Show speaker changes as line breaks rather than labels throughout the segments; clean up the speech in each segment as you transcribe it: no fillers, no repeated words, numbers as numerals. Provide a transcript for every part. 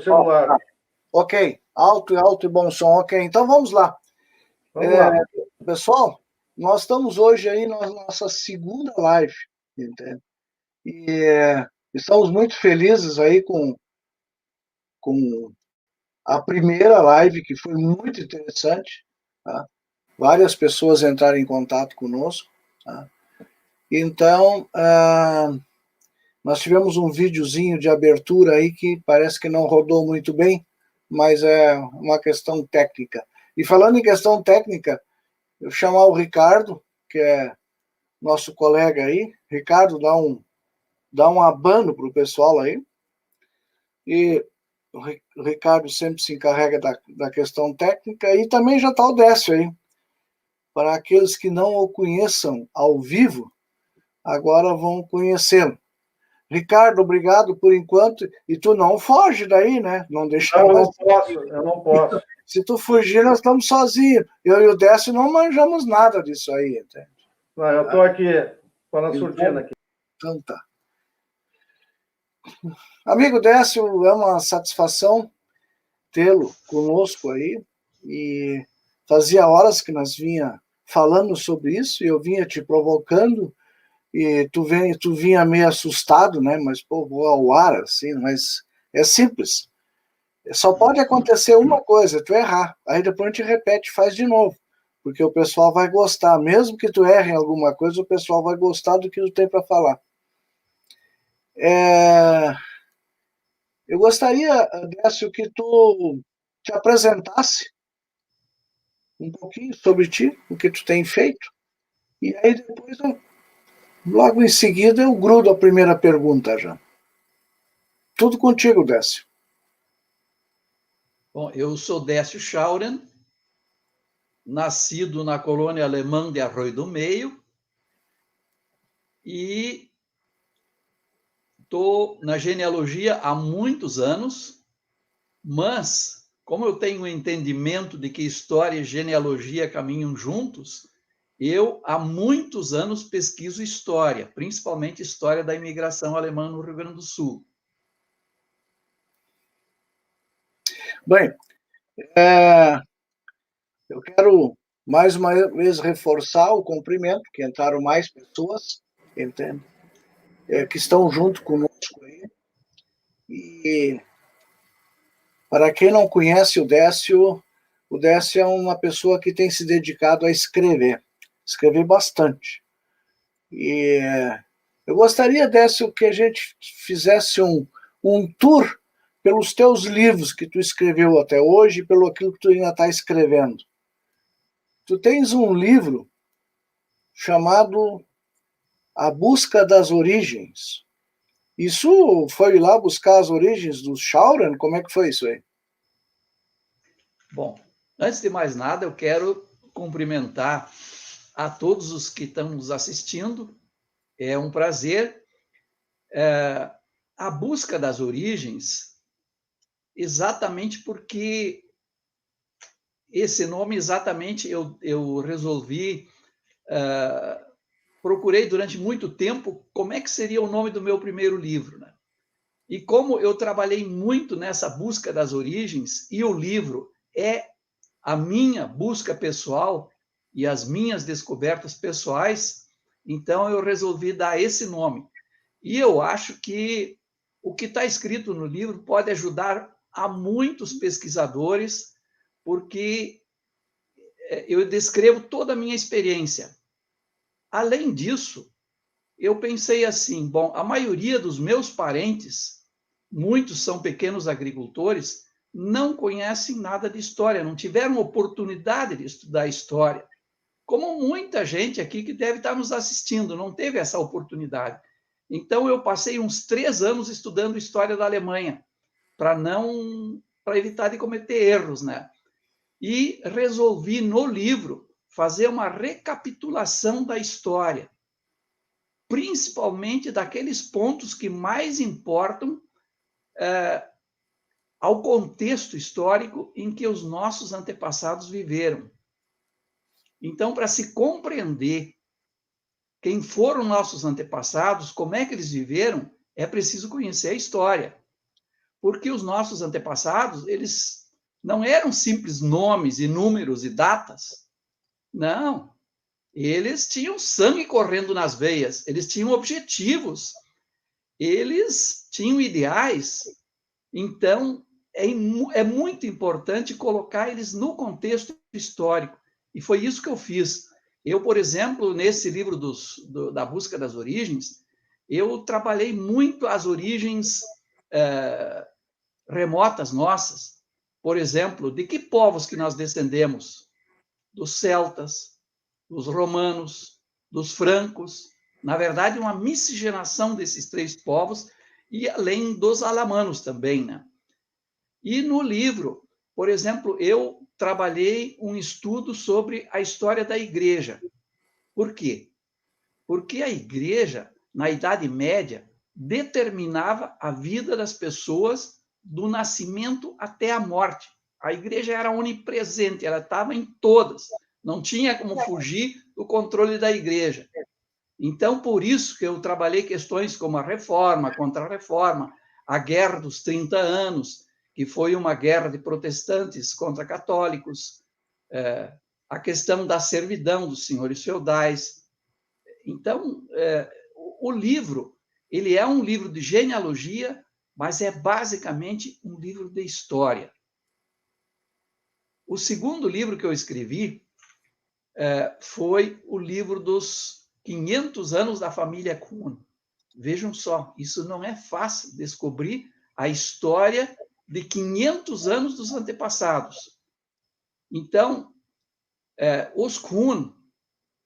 celular.
Ok, alto e bom som, ok. Então vamos lá.
Vamos lá.
Pessoal, nós estamos hoje aí na nossa segunda live, entende? E estamos muito felizes aí com a primeira live, que foi muito interessante, tá? Várias pessoas entraram em contato conosco, tá? Então, nós tivemos um videozinho de abertura aí que parece que não rodou muito bem, mas é uma questão técnica. E falando em questão técnica, eu chamar o Ricardo, que é nosso colega aí. Ricardo, dá um abano para o pessoal aí. E o Ricardo sempre se encarrega da questão técnica. E também já está o Décio aí. Para aqueles que não o conheçam ao vivo, agora vão conhecê-lo. Ricardo, obrigado por enquanto. E tu não foge daí, né? Não deixa
Não,
nós...
eu não posso.
Se tu fugir, nós estamos sozinhos. Eu e o Décio não manjamos nada disso aí, entende?
Não, eu estou aqui, com a surdina aqui.
Então tá. Amigo Décio, é uma satisfação tê-lo conosco aí. E fazia horas que nós vinha falando sobre isso, e eu vinha te provocando, e tu vinha meio assustado, né? Mas, pô, vou ao ar, assim, mas é simples. Só pode acontecer uma coisa, tu errar. Aí depois a gente repete, faz de novo. Porque o pessoal vai gostar. Mesmo que tu erre em alguma coisa, o pessoal vai gostar do que tu tem para falar. Eu gostaria, Décio, que tu te apresentasse um pouquinho sobre ti, o que tu tem feito. E aí depois, logo em seguida, eu grudo a primeira pergunta já. Tudo contigo, Décio.
Bom, eu sou Décio Schauren, nascido na colônia alemã de Arroio do Meio, e estou na genealogia há muitos anos, mas, como eu tenho o entendimento de que história e genealogia caminham juntos, eu há muitos anos pesquiso história, principalmente história da imigração alemã no Rio Grande do Sul.
Bem, eu quero mais uma vez reforçar o cumprimento, que entraram mais pessoas, entende? Que estão junto conosco aí. E para quem não conhece o Décio é uma pessoa que tem se dedicado a escrever bastante. E eu gostaria, Décio, que a gente fizesse um tour pelos teus livros que tu escreveu até hoje e pelo aquilo que tu ainda está escrevendo. Tu tens um livro chamado A Busca das Origens. Isso foi lá buscar as origens do Schauren? Como é que foi isso aí?
Bom, antes de mais nada, eu quero cumprimentar a todos os que estão nos assistindo. É um prazer. A busca das origens, exatamente porque esse nome, exatamente, eu resolvi, procurei durante muito tempo como é que seria o nome do meu primeiro livro, né? E como eu trabalhei muito nessa busca das origens, e o livro é a minha busca pessoal e as minhas descobertas pessoais, então eu resolvi dar esse nome. E eu acho que o que está escrito no livro pode ajudar a muitos pesquisadores, porque eu descrevo toda a minha experiência. Além disso, eu pensei assim, bom, a maioria dos meus parentes, muitos são pequenos agricultores, não conhecem nada de história, não tiveram oportunidade de estudar história. Como muita gente aqui que deve estar nos assistindo, não teve essa oportunidade. Então, eu passei uns 3 anos estudando história da Alemanha, para evitar de cometer erros, né? E resolvi, no livro, fazer uma recapitulação da história, principalmente daqueles pontos que mais importam ao contexto histórico em que os nossos antepassados viveram. Então, para se compreender quem foram nossos antepassados, como é que eles viveram, é preciso conhecer a história. porque os nossos antepassados, eles não eram simples nomes e números e datas. Não. Eles tinham sangue correndo nas veias, eles tinham objetivos, eles tinham ideais. Então, é muito importante colocar eles no contexto histórico. E foi isso que eu fiz. Eu, por exemplo, nesse livro da Busca das Origens, eu trabalhei muito as origens remotas nossas. Por exemplo, de que povos que nós descendemos? Dos celtas, dos romanos, dos francos. Na verdade, uma miscigenação desses 3 povos, e além dos alamanos também, né? E no livro, por exemplo, eu trabalhei um estudo sobre a história da igreja. Por quê? Porque a igreja, na Idade Média, determinava a vida das pessoas do nascimento até a morte. A igreja era onipresente, ela estava em todas. Não tinha como fugir do controle da igreja. Então, por isso que eu trabalhei questões como a reforma, a contra-reforma, a Guerra dos 30 Anos, que foi uma guerra de protestantes contra católicos, a questão da servidão dos senhores feudais. Então, o livro, ele é um livro de genealogia, mas é basicamente um livro de história. O segundo livro que eu escrevi foi o livro dos 500 anos da família Kuhn. Vejam só, isso não é fácil, descobrir a história de 500 anos dos antepassados. Então, os Kuhn,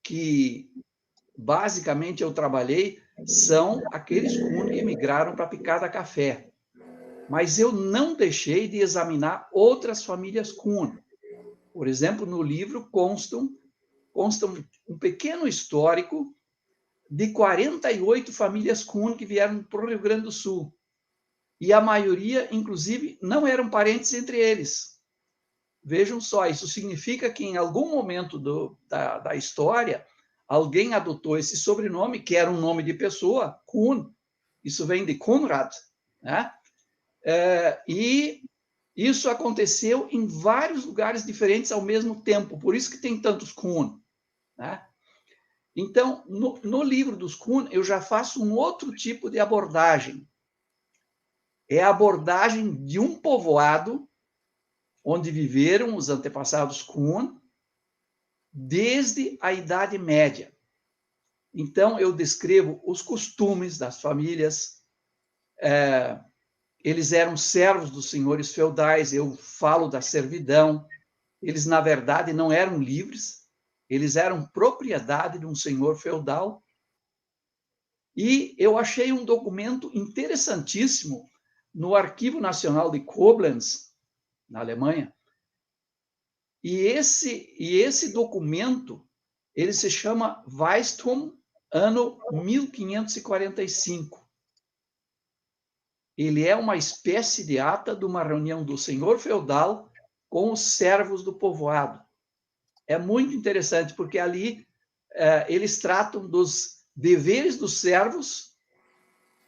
que basicamente eu trabalhei, são aqueles Kuhn que emigraram para Picada Café. Mas eu não deixei de examinar outras famílias Kuhn. Por exemplo, no livro consta um pequeno histórico de 48 famílias Kuhn que vieram para o Rio Grande do Sul. E a maioria, inclusive, não eram parentes entre eles. Vejam só, isso significa que em algum momento da história, alguém adotou esse sobrenome, que era um nome de pessoa, Kuhn. Isso vem de Conrad, né? E isso aconteceu em vários lugares diferentes ao mesmo tempo, por isso que tem tantos Kuhn, né? Então, no livro dos Kuhn, eu já faço um outro tipo de abordagem. É a abordagem de um povoado onde viveram os antepassados Kuhn desde a Idade Média. Então, eu descrevo os costumes das famílias, eles eram servos dos senhores feudais, eu falo da servidão, eles, na verdade, não eram livres, eles eram propriedade de um senhor feudal. E eu achei um documento interessantíssimo no Arquivo Nacional de Koblenz, na Alemanha. E esse documento, ele se chama Weistum, ano 1545. Ele é uma espécie de ata de uma reunião do senhor feudal com os servos do povoado. É muito interessante, porque ali eles tratam dos deveres dos servos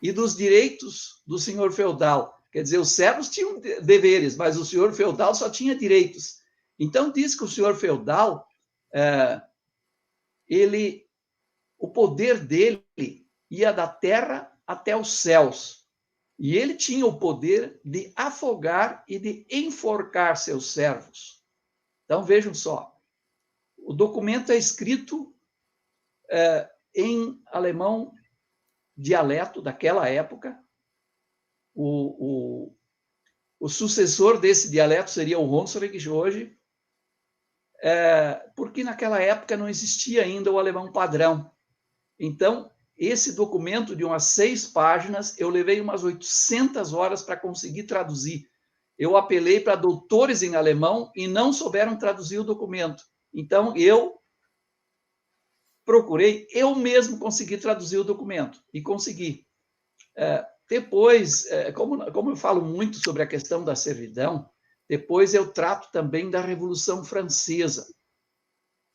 e dos direitos do senhor feudal. Quer dizer, os servos tinham deveres, mas o senhor feudal só tinha direitos. Então, diz que o senhor feudal, o poder dele ia da terra até os céus. E ele tinha o poder de afogar e de enforcar seus servos. Então, vejam só. O documento é escrito em alemão dialeto daquela época. O sucessor desse dialeto seria o Hunsrück de hoje, porque naquela época não existia ainda o alemão padrão. Então, esse documento de umas 6 páginas, eu levei umas 800 horas para conseguir traduzir. Eu apelei para doutores em alemão e não souberam traduzir o documento. Então, eu procurei, eu mesmo consegui traduzir o documento, e consegui. Depois, como eu falo muito sobre a questão da servidão, depois eu trato também da Revolução Francesa,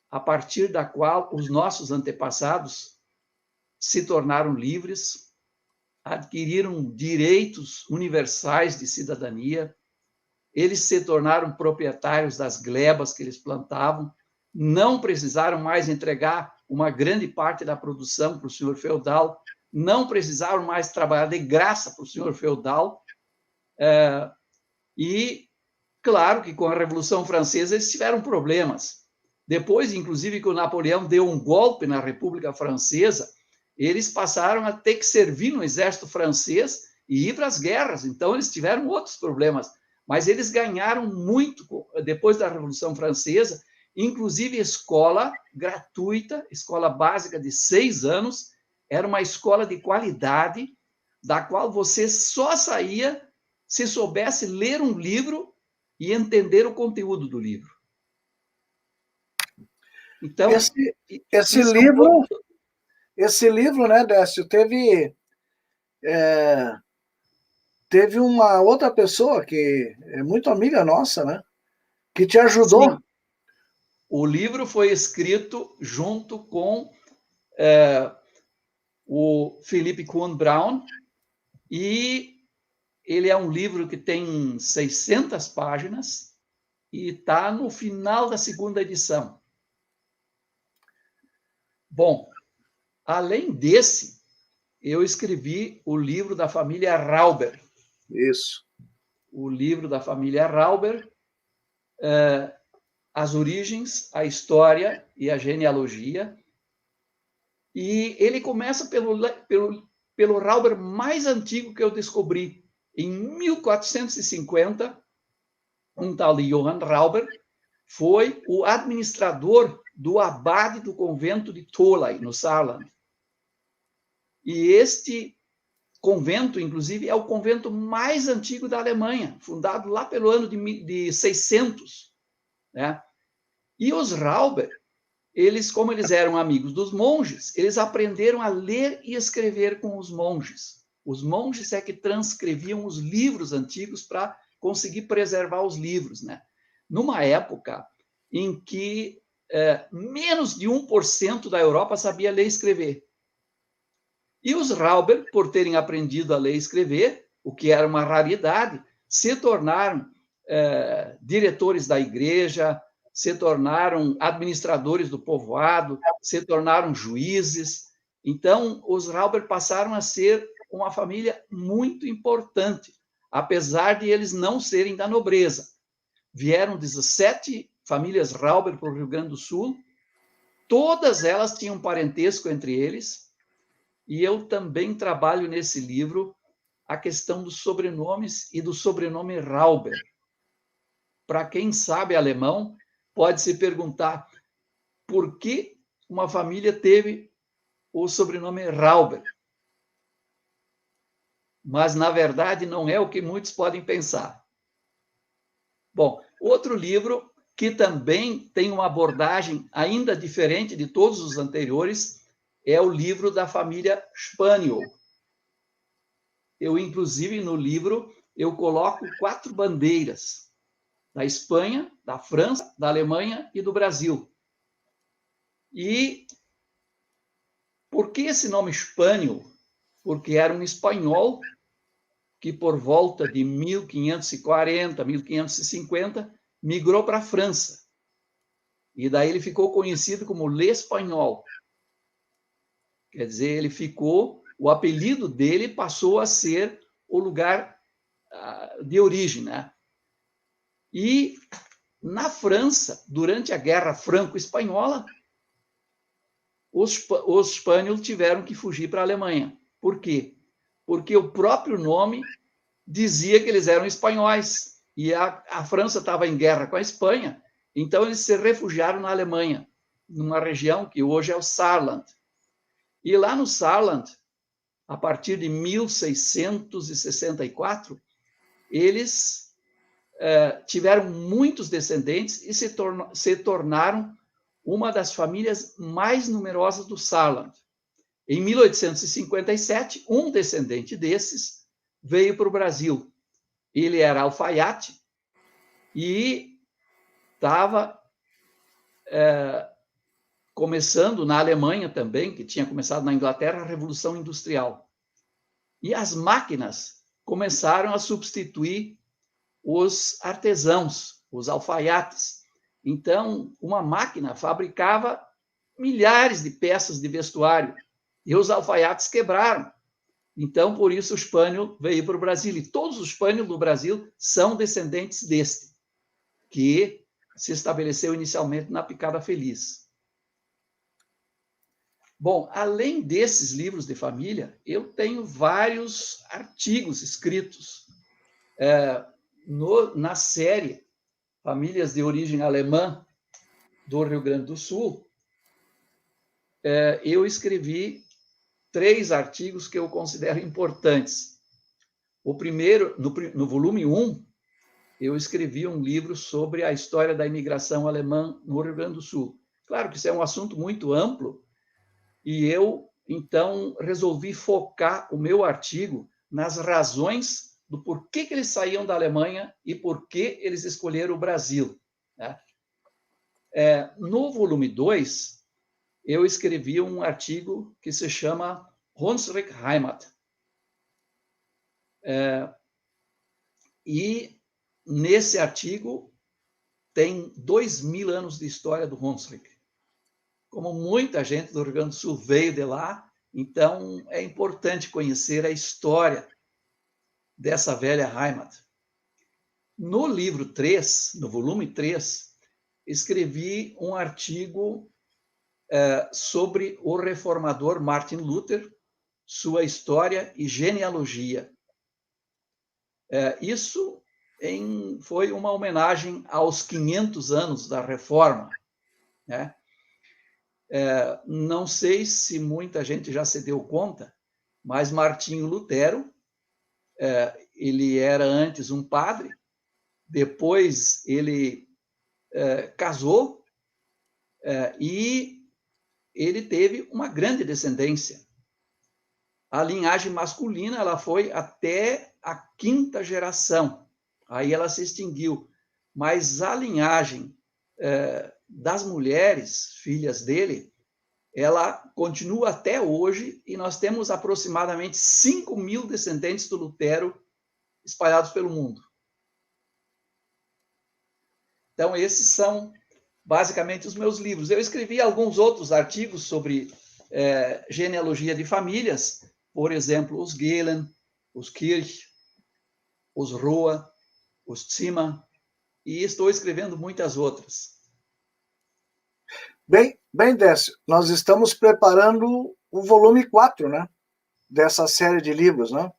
a partir da qual os nossos antepassados se tornaram livres, adquiriram direitos universais de cidadania, eles se tornaram proprietários das glebas que eles plantavam, não precisaram mais entregar uma grande parte da produção para o senhor feudal, não precisaram mais trabalhar de graça para o senhor feudal. E, claro, que com a Revolução Francesa eles tiveram problemas. Depois, inclusive, que o Napoleão deu um golpe na República Francesa, eles passaram a ter que servir no exército francês e ir para as guerras. Então, eles tiveram outros problemas. Mas eles ganharam muito depois da Revolução Francesa, inclusive escola gratuita, escola básica de 6 anos, era uma escola de qualidade, da qual você só saía se soubesse ler um livro e entender o conteúdo do livro. Então,
esse livro, né, Décio, teve uma outra pessoa que é muito amiga nossa, né, que te ajudou.
Sim. O livro foi escrito junto com o Philippe Kuhn Braun, e ele é um livro que tem 600 páginas e está no final da 2ª edição. Bom, além desse, eu escrevi o livro da família Rauber.
Isso.
O livro da família Rauber, as origens, a história e a genealogia. E ele começa pelo Rauber mais antigo que eu descobri. Em 1450, um tal de Johann Rauber foi o administrador do abade do convento de Tholey, no Saarland. E este convento, inclusive, é o convento mais antigo da Alemanha, fundado lá pelo ano de 600. Né? E os Rauber, como eles eram amigos dos monges, eles aprenderam a ler e escrever com os monges. Os monges é que transcreviam os livros antigos para conseguir preservar os livros, né? Numa época em que menos de 1% da Europa sabia ler e escrever. E os Rauber, por terem aprendido a ler e escrever, o que era uma raridade, se tornaram diretores da igreja, se tornaram administradores do povoado, se tornaram juízes. Então, os Rauber passaram a ser uma família muito importante, apesar de eles não serem da nobreza. Vieram 17 famílias Rauber para o Rio Grande do Sul, todas elas tinham parentesco entre eles, e eu também trabalho nesse livro a questão dos sobrenomes e do sobrenome Rauber. Para quem sabe alemão, pode se perguntar por que uma família teve o sobrenome Rauber. Mas, na verdade, não é o que muitos podem pensar. Bom, outro livro que também tem uma abordagem ainda diferente de todos os anteriores é o livro da família Spaniel. Eu, inclusive, no livro, eu coloco 4 bandeiras: da Espanha, da França, da Alemanha e do Brasil. E por que esse nome Spaniel? Porque era um espanhol que, por volta de 1540, 1550, migrou para a França. E daí ele ficou conhecido como L'Espanhol. Quer dizer, ele ficou... O apelido dele passou a ser o lugar de origem, né? E na França, durante a Guerra Franco-Espanhola, os espanhóis tiveram que fugir para a Alemanha. Por quê? Porque o próprio nome dizia que eles eram espanhóis, e a França estava em guerra com a Espanha, então eles se refugiaram na Alemanha, numa região que hoje é o Saarland. E lá no Saarland, a partir de 1664, eles tiveram muitos descendentes e se tornaram uma das famílias mais numerosas do Saarland. Em 1857, um descendente desses veio para o Brasil. Ele era alfaiate e estava começando na Alemanha também, que tinha começado na Inglaterra, a Revolução Industrial. E as máquinas começaram a substituir os artesãos, os alfaiates. Então, uma máquina fabricava milhares de peças de vestuário e os alfaiates quebraram. Então, por isso, o Spaniel veio para o Brasil. E todos os Spaniel do Brasil são descendentes deste, que se estabeleceu inicialmente na Picada Feliz. Bom, além desses livros de família, eu tenho vários artigos escritos na série Famílias de Origem Alemã do Rio Grande do Sul. Eu escrevi 3 artigos que eu considero importantes. O primeiro, no volume 1, eu escrevi um livro sobre a história da imigração alemã no Rio Grande do Sul. Claro que isso é um assunto muito amplo, e eu, então, resolvi focar o meu artigo nas razões do porquê que eles saíam da Alemanha e por que eles escolheram o Brasil, né? No volume 2, eu escrevi um artigo que se chama Hunsrück Heimat. E nesse artigo tem 2000 anos de história do Hunsrück. Como muita gente do Rio Grande do Sul veio de lá, então é importante conhecer a história dessa velha Heimat. No livro 3, no volume 3, escrevi um artigo sobre o reformador Martin Luther, sua história e genealogia. Isso foi uma homenagem aos 500 anos da Reforma, né? Não sei se muita gente já se deu conta, mas Martinho Lutero, ele era antes um padre, depois ele casou e ele teve uma grande descendência. A linhagem masculina ela foi até a 5ª geração, aí ela se extinguiu, mas a linhagem das mulheres, filhas dele, ela continua até hoje e nós temos aproximadamente 5.000 descendentes do Lutero espalhados pelo mundo. Então, esses são basicamente os meus livros. Eu escrevi alguns outros artigos sobre genealogia de famílias, por exemplo, os Gehlen, os Kirch, os Roa, os Zimmer, e estou escrevendo muitas outras.
Bem, Décio, nós estamos preparando o volume 4, né? Dessa série de livros, né?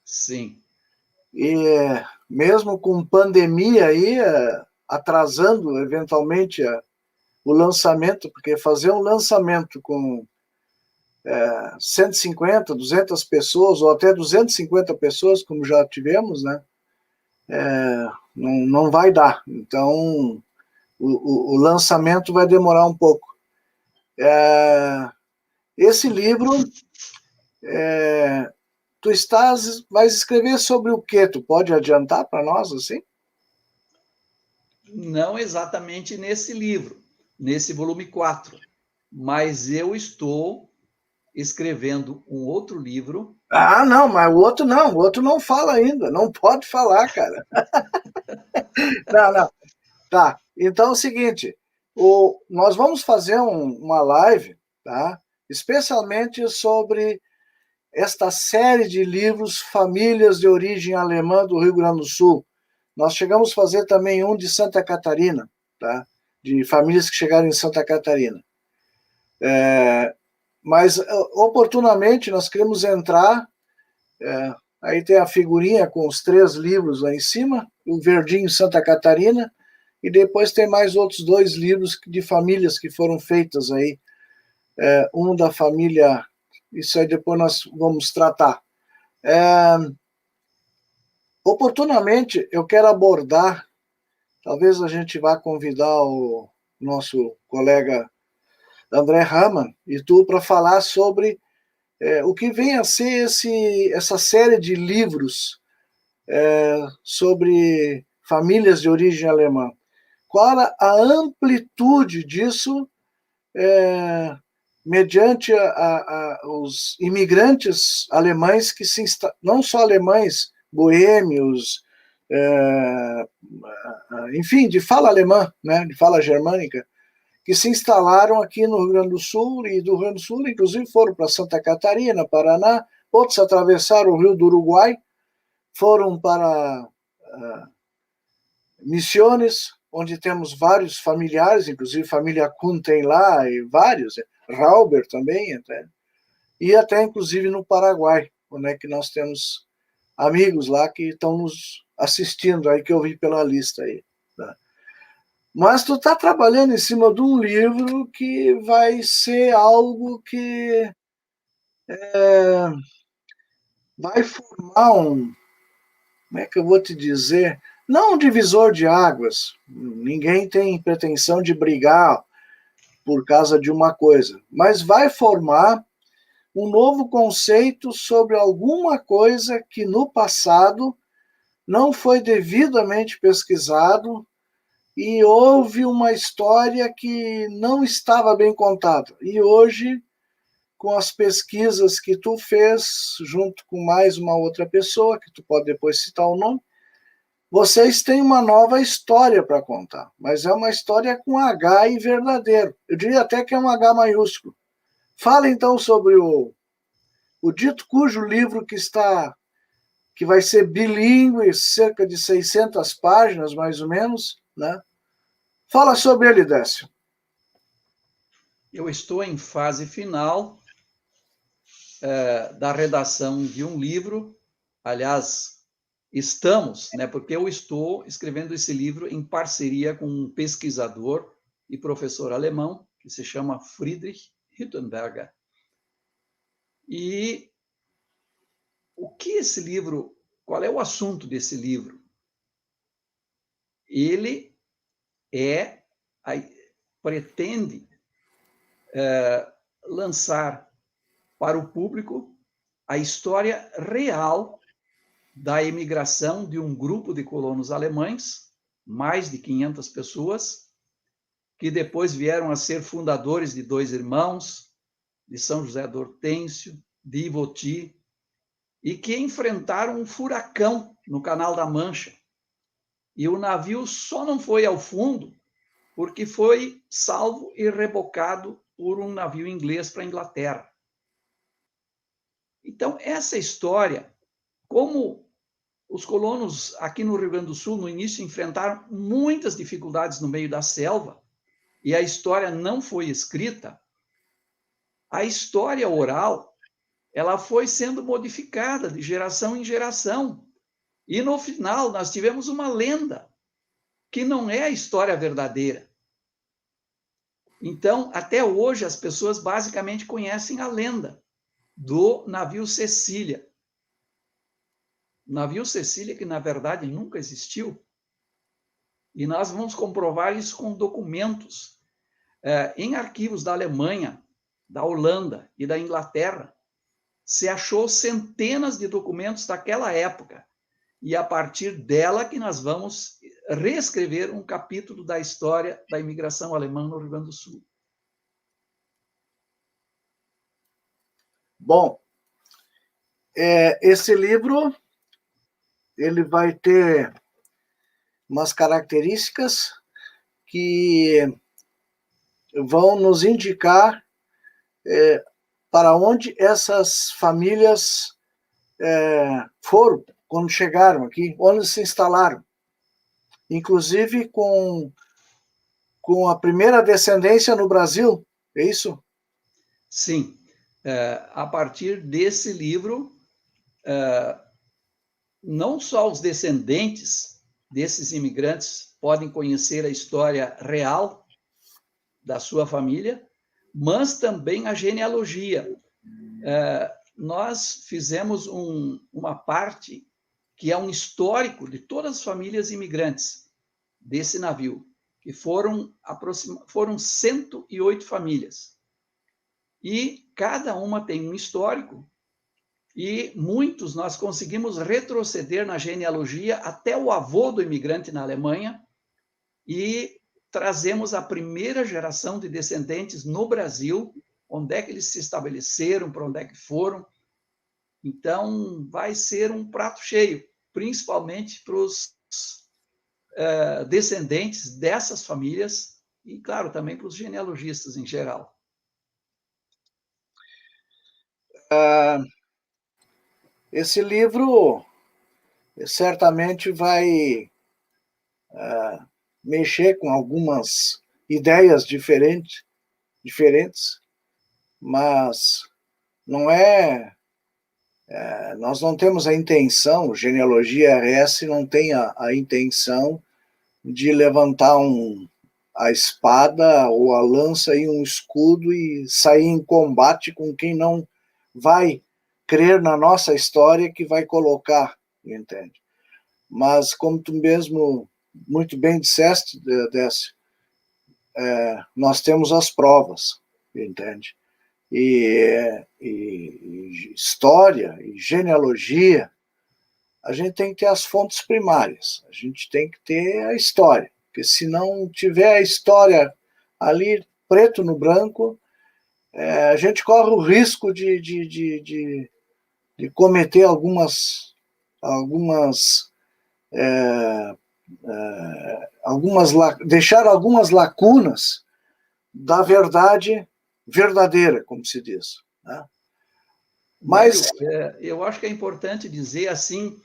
Sim.
E mesmo com pandemia aí, atrasando eventualmente o lançamento, porque fazer um lançamento com 150, 200 pessoas, ou até 250 pessoas, como já tivemos, né? Não vai dar. Então, o lançamento vai demorar um pouco. Esse livro, tu vais escrever sobre o quê? Tu pode adiantar para nós, assim?
Não exatamente nesse livro, nesse volume 4, mas eu estou escrevendo um outro livro.
Ah, não, mas o outro não fala ainda, não pode falar, cara. Não. Tá, então é o seguinte, nós vamos fazer uma live, tá? Especialmente sobre esta série de livros Famílias de Origem Alemã do Rio Grande do Sul. Nós chegamos a fazer também um de Santa Catarina, tá? De famílias que chegaram em Santa Catarina. Mas, oportunamente, nós queremos entrar, aí tem a figurinha com os 3 livros lá em cima, o verdinho Santa Catarina, e depois tem mais outros 2 livros de famílias que foram feitas aí. Um da família, isso aí depois nós vamos tratar. Oportunamente, eu quero abordar, talvez a gente vá convidar o nosso colega André Hamann e tu para falar sobre o que vem a ser essa série de livros sobre famílias de origem alemã. Qual a amplitude disso mediante os imigrantes alemães que não só alemães, boêmios, enfim, de fala alemã, né, de fala germânica, que se instalaram aqui no Rio Grande do Sul, e do Rio Grande do Sul, inclusive, foram para Santa Catarina, Paraná, outros atravessaram o Rio do Uruguai, foram para Misiones, onde temos vários familiares, inclusive família Kuhn tem lá, e vários, Rauber também, até, e até inclusive no Paraguai, onde é que nós temos amigos lá que estão nos assistindo, aí que eu vi pela lista aí. Tá? Mas tu está trabalhando em cima de um livro que vai ser algo que vai formar como é que eu vou te dizer, não um divisor de águas, ninguém tem pretensão de brigar por causa de uma coisa, mas vai formar um novo conceito sobre alguma coisa que no passado não foi devidamente pesquisado e houve uma história que não estava bem contada. E hoje, com as pesquisas que tu fez, junto com mais uma outra pessoa, que tu pode depois citar o nome, vocês têm uma nova história para contar, mas é uma história com H e verdadeiro. Eu diria até que é um H maiúsculo. Fala então sobre o dito cujo livro que vai ser bilíngue, cerca de 600 páginas, mais ou menos, né? Fala sobre ele, Décio.
Eu estou em fase final da redação de um livro, aliás, estamos, né, porque eu estou escrevendo esse livro em parceria com um pesquisador e professor alemão, que se chama Friedrich Hüttenberger. E o que esse livro, qual é o assunto desse livro? Ele pretende lançar para o público a história real da imigração de um grupo de colonos alemães, mais de 500 pessoas, que depois vieram a ser fundadores de Dois Irmãos, de São José do Hortêncio, de Ivoti, e que enfrentaram um furacão no Canal da Mancha. E o navio só não foi ao fundo porque foi salvo e rebocado por um navio inglês para a Inglaterra. Então, essa história, como os colonos aqui no Rio Grande do Sul, no início, enfrentaram muitas dificuldades no meio da selva, e a história não foi escrita, a história oral, ela foi sendo modificada de geração em geração. E, no final, nós tivemos uma lenda, que não é a história verdadeira. Então, até hoje, as pessoas basicamente conhecem a lenda do navio Cecília. O navio Cecília, que na verdade nunca existiu. E nós vamos comprovar isso com documentos. Em arquivos da Alemanha, da Holanda e da Inglaterra, se achou centenas de documentos daquela época. E a partir dela que nós vamos reescrever um capítulo da história da imigração alemã no Rio Grande do Sul.
Bom, esse livro ele vai ter umas características que vão nos indicar para onde essas famílias foram quando chegaram aqui, onde se instalaram. Inclusive com a primeira descendência no Brasil, é isso?
Sim. A partir desse livro, não só os descendentes desses imigrantes podem conhecer a história real da sua família, mas também a genealogia. Nós fizemos uma parte que é um histórico de todas as famílias imigrantes desse navio, que foram 108 famílias. E cada uma tem um histórico, e muitos nós conseguimos retroceder na genealogia até o avô do imigrante na Alemanha, e trazemos a primeira geração de descendentes no Brasil onde é que eles se estabeleceram, para onde é que foram. Então, vai ser um prato cheio, principalmente para os descendentes dessas famílias e, claro, também para os genealogistas em geral.
Esse livro certamente vai mexer com algumas ideias diferentes, mas não nós não temos a intenção, Genealogia RS não tem a intenção de levantar a espada ou a lança e um escudo e sair em combate com quem não vai crer na nossa história, que vai colocar, entende? Mas, como tu mesmo muito bem disseste, Décio, nós temos as provas, entende? E história e genealogia, a gente tem que ter as fontes primárias, a gente tem que ter a história, porque se não tiver a história ali, preto no branco, a gente corre o risco de cometer deixar algumas lacunas da verdade verdadeira, como se diz, né? Mas
eu acho que é importante dizer assim,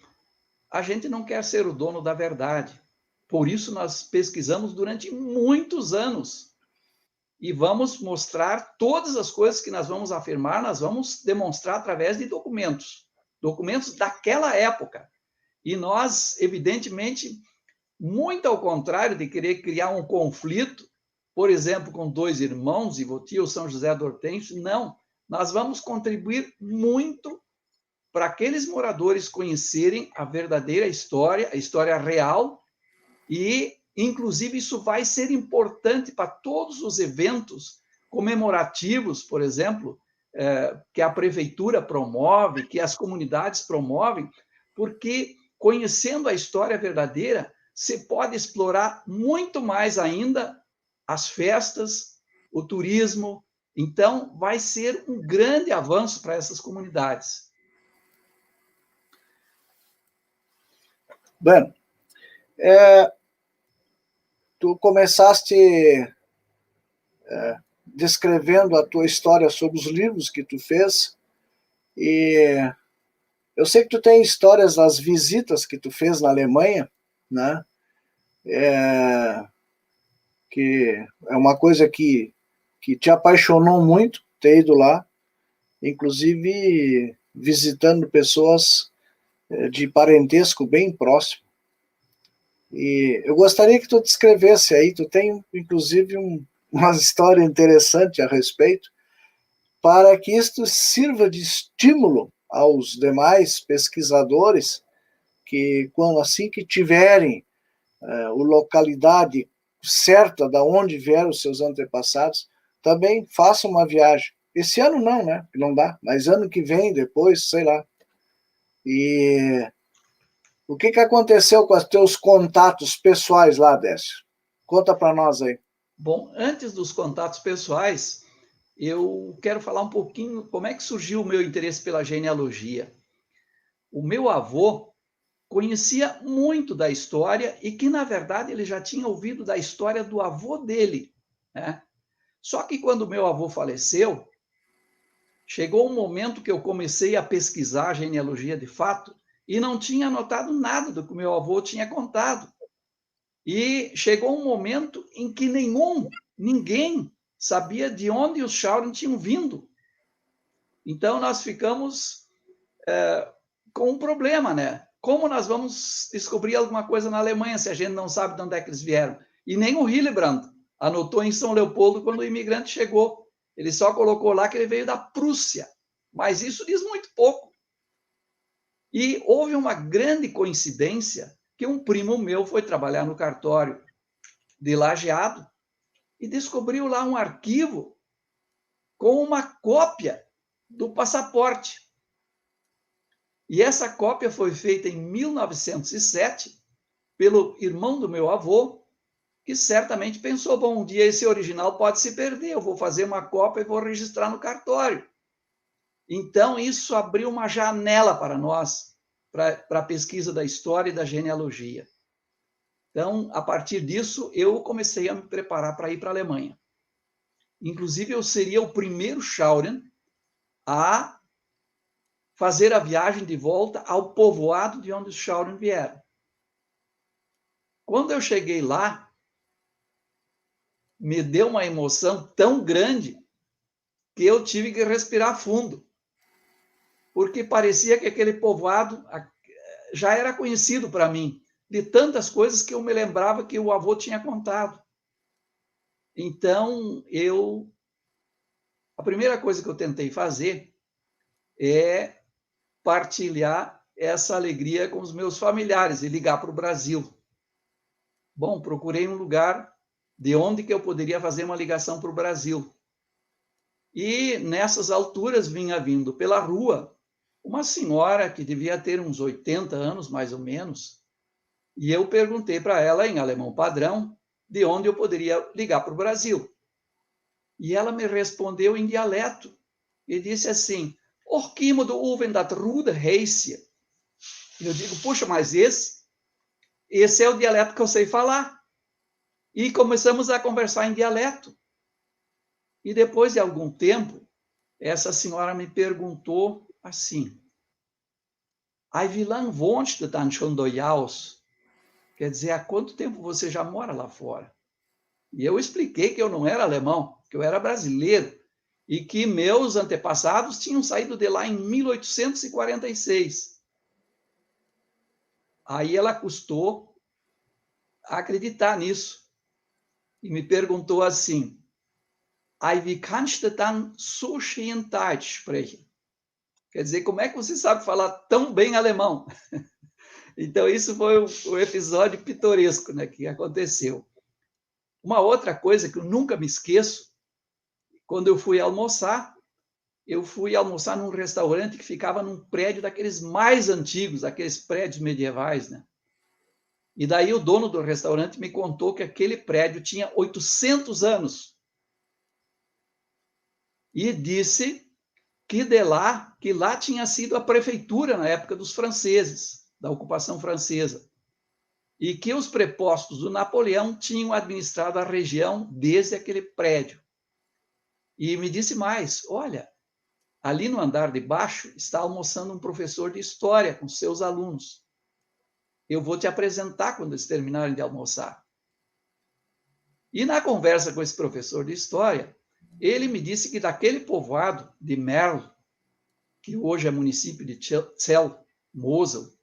a gente não quer ser o dono da verdade. Por isso nós pesquisamos durante muitos anos e vamos mostrar todas as coisas que nós vamos afirmar, nós vamos demonstrar através de documentos daquela época. E nós, evidentemente, muito ao contrário de querer criar um conflito, por exemplo, com dois irmãos, Ivoti ou São José do Hortêncio, não. Nós vamos contribuir muito para aqueles moradores conhecerem a verdadeira história, a história real, e, inclusive, isso vai ser importante para todos os eventos comemorativos, por exemplo, que a prefeitura promove, que as comunidades promovem, porque, conhecendo a história verdadeira, se pode explorar muito mais ainda as festas, o turismo. Então, vai ser um grande avanço para essas comunidades.
Bueno, tu começaste descrevendo a tua história sobre os livros que tu fez, e eu sei que tu tem histórias das visitas que tu fez na Alemanha, né? Que é uma coisa que te apaixonou muito, ter ido lá, inclusive visitando pessoas de parentesco bem próximo. E eu gostaria que tu descrevesse aí, tu tem inclusive uma história interessante a respeito, para que isto sirva de estímulo aos demais pesquisadores que, quando assim que tiverem a localidade certa da onde vieram os seus antepassados, também façam uma viagem. Esse ano não, né? Não dá, mas ano que vem, depois, sei lá. E o que aconteceu com os teus contatos pessoais lá, Décio? Conta para nós aí.
Bom, antes dos contatos pessoais, eu quero falar um pouquinho como é que surgiu o meu interesse pela genealogia. O meu avô conhecia muito da história e que, na verdade, ele já tinha ouvido da história do avô dele, né? Só que quando meu avô faleceu, chegou um momento que eu comecei a pesquisar a genealogia de fato e não tinha anotado nada do que o meu avô tinha contado. E chegou um momento em que ninguém sabia de onde os Schauren tinham vindo. Então, nós ficamos com um problema, né? Como nós vamos descobrir alguma coisa na Alemanha se a gente não sabe de onde é que eles vieram? E nem o Hillebrand anotou em São Leopoldo quando o imigrante chegou. Ele só colocou lá que ele veio da Prússia. Mas isso diz muito pouco. E houve uma grande coincidência que um primo meu foi trabalhar no cartório de Lajeado e descobriu lá um arquivo com uma cópia do passaporte. E essa cópia foi feita em 1907 pelo irmão do meu avô, que certamente pensou, bom, um dia esse original pode se perder, eu vou fazer uma cópia e vou registrar no cartório. Então, isso abriu uma janela para nós, para a pesquisa da história e da genealogia. Então, a partir disso, eu comecei a me preparar para ir para a Alemanha. Inclusive, eu seria o primeiro Schauren a fazer a viagem de volta ao povoado de onde os Schauren vieram. Quando eu cheguei lá, me deu uma emoção tão grande que eu tive que respirar fundo, porque parecia que aquele povoado já era conhecido para mim, de tantas coisas que eu me lembrava que o avô tinha contado. Então, a primeira coisa que eu tentei fazer é partilhar essa alegria com os meus familiares e ligar para o Brasil. Bom, procurei um lugar de onde que eu poderia fazer uma ligação para o Brasil. E nessas alturas vinha vindo pela rua uma senhora que devia ter uns 80 anos, mais ou menos, e eu perguntei para ela, em alemão padrão, de onde eu poderia ligar para o Brasil. E ela me respondeu em dialeto, e disse assim, Orquimo do Uven dat Rude Heiße. Eu digo, puxa, mas esse é o dialeto que eu sei falar. E começamos a conversar em dialeto. E depois de algum tempo, essa senhora me perguntou assim, wie lang wohnst du dann schon Jaus? Quer dizer, há quanto tempo você já mora lá fora? E eu expliquei que eu não era alemão, que eu era brasileiro, e que meus antepassados tinham saído de lá em 1846. Aí ela custou a acreditar nisso, e me perguntou assim, wie kannst du dann so schön Deutsch sprechen? Quer dizer, como é que você sabe falar tão bem alemão? Então, isso foi o episódio pitoresco, né, que aconteceu. Uma outra coisa que eu nunca me esqueço, quando eu fui almoçar num restaurante que ficava num prédio daqueles mais antigos, aqueles prédios medievais, né? E daí o dono do restaurante me contou que aquele prédio tinha 800 anos. E disse que lá tinha sido a prefeitura na época dos franceses, da ocupação francesa, e que os prepostos do Napoleão tinham administrado a região desde aquele prédio. E me disse mais, olha, ali no andar de baixo está almoçando um professor de história com seus alunos. Eu vou te apresentar quando eles terminarem de almoçar. E na conversa com esse professor de história, ele me disse que daquele povoado de Merl, que hoje é município de Zell, Mosel,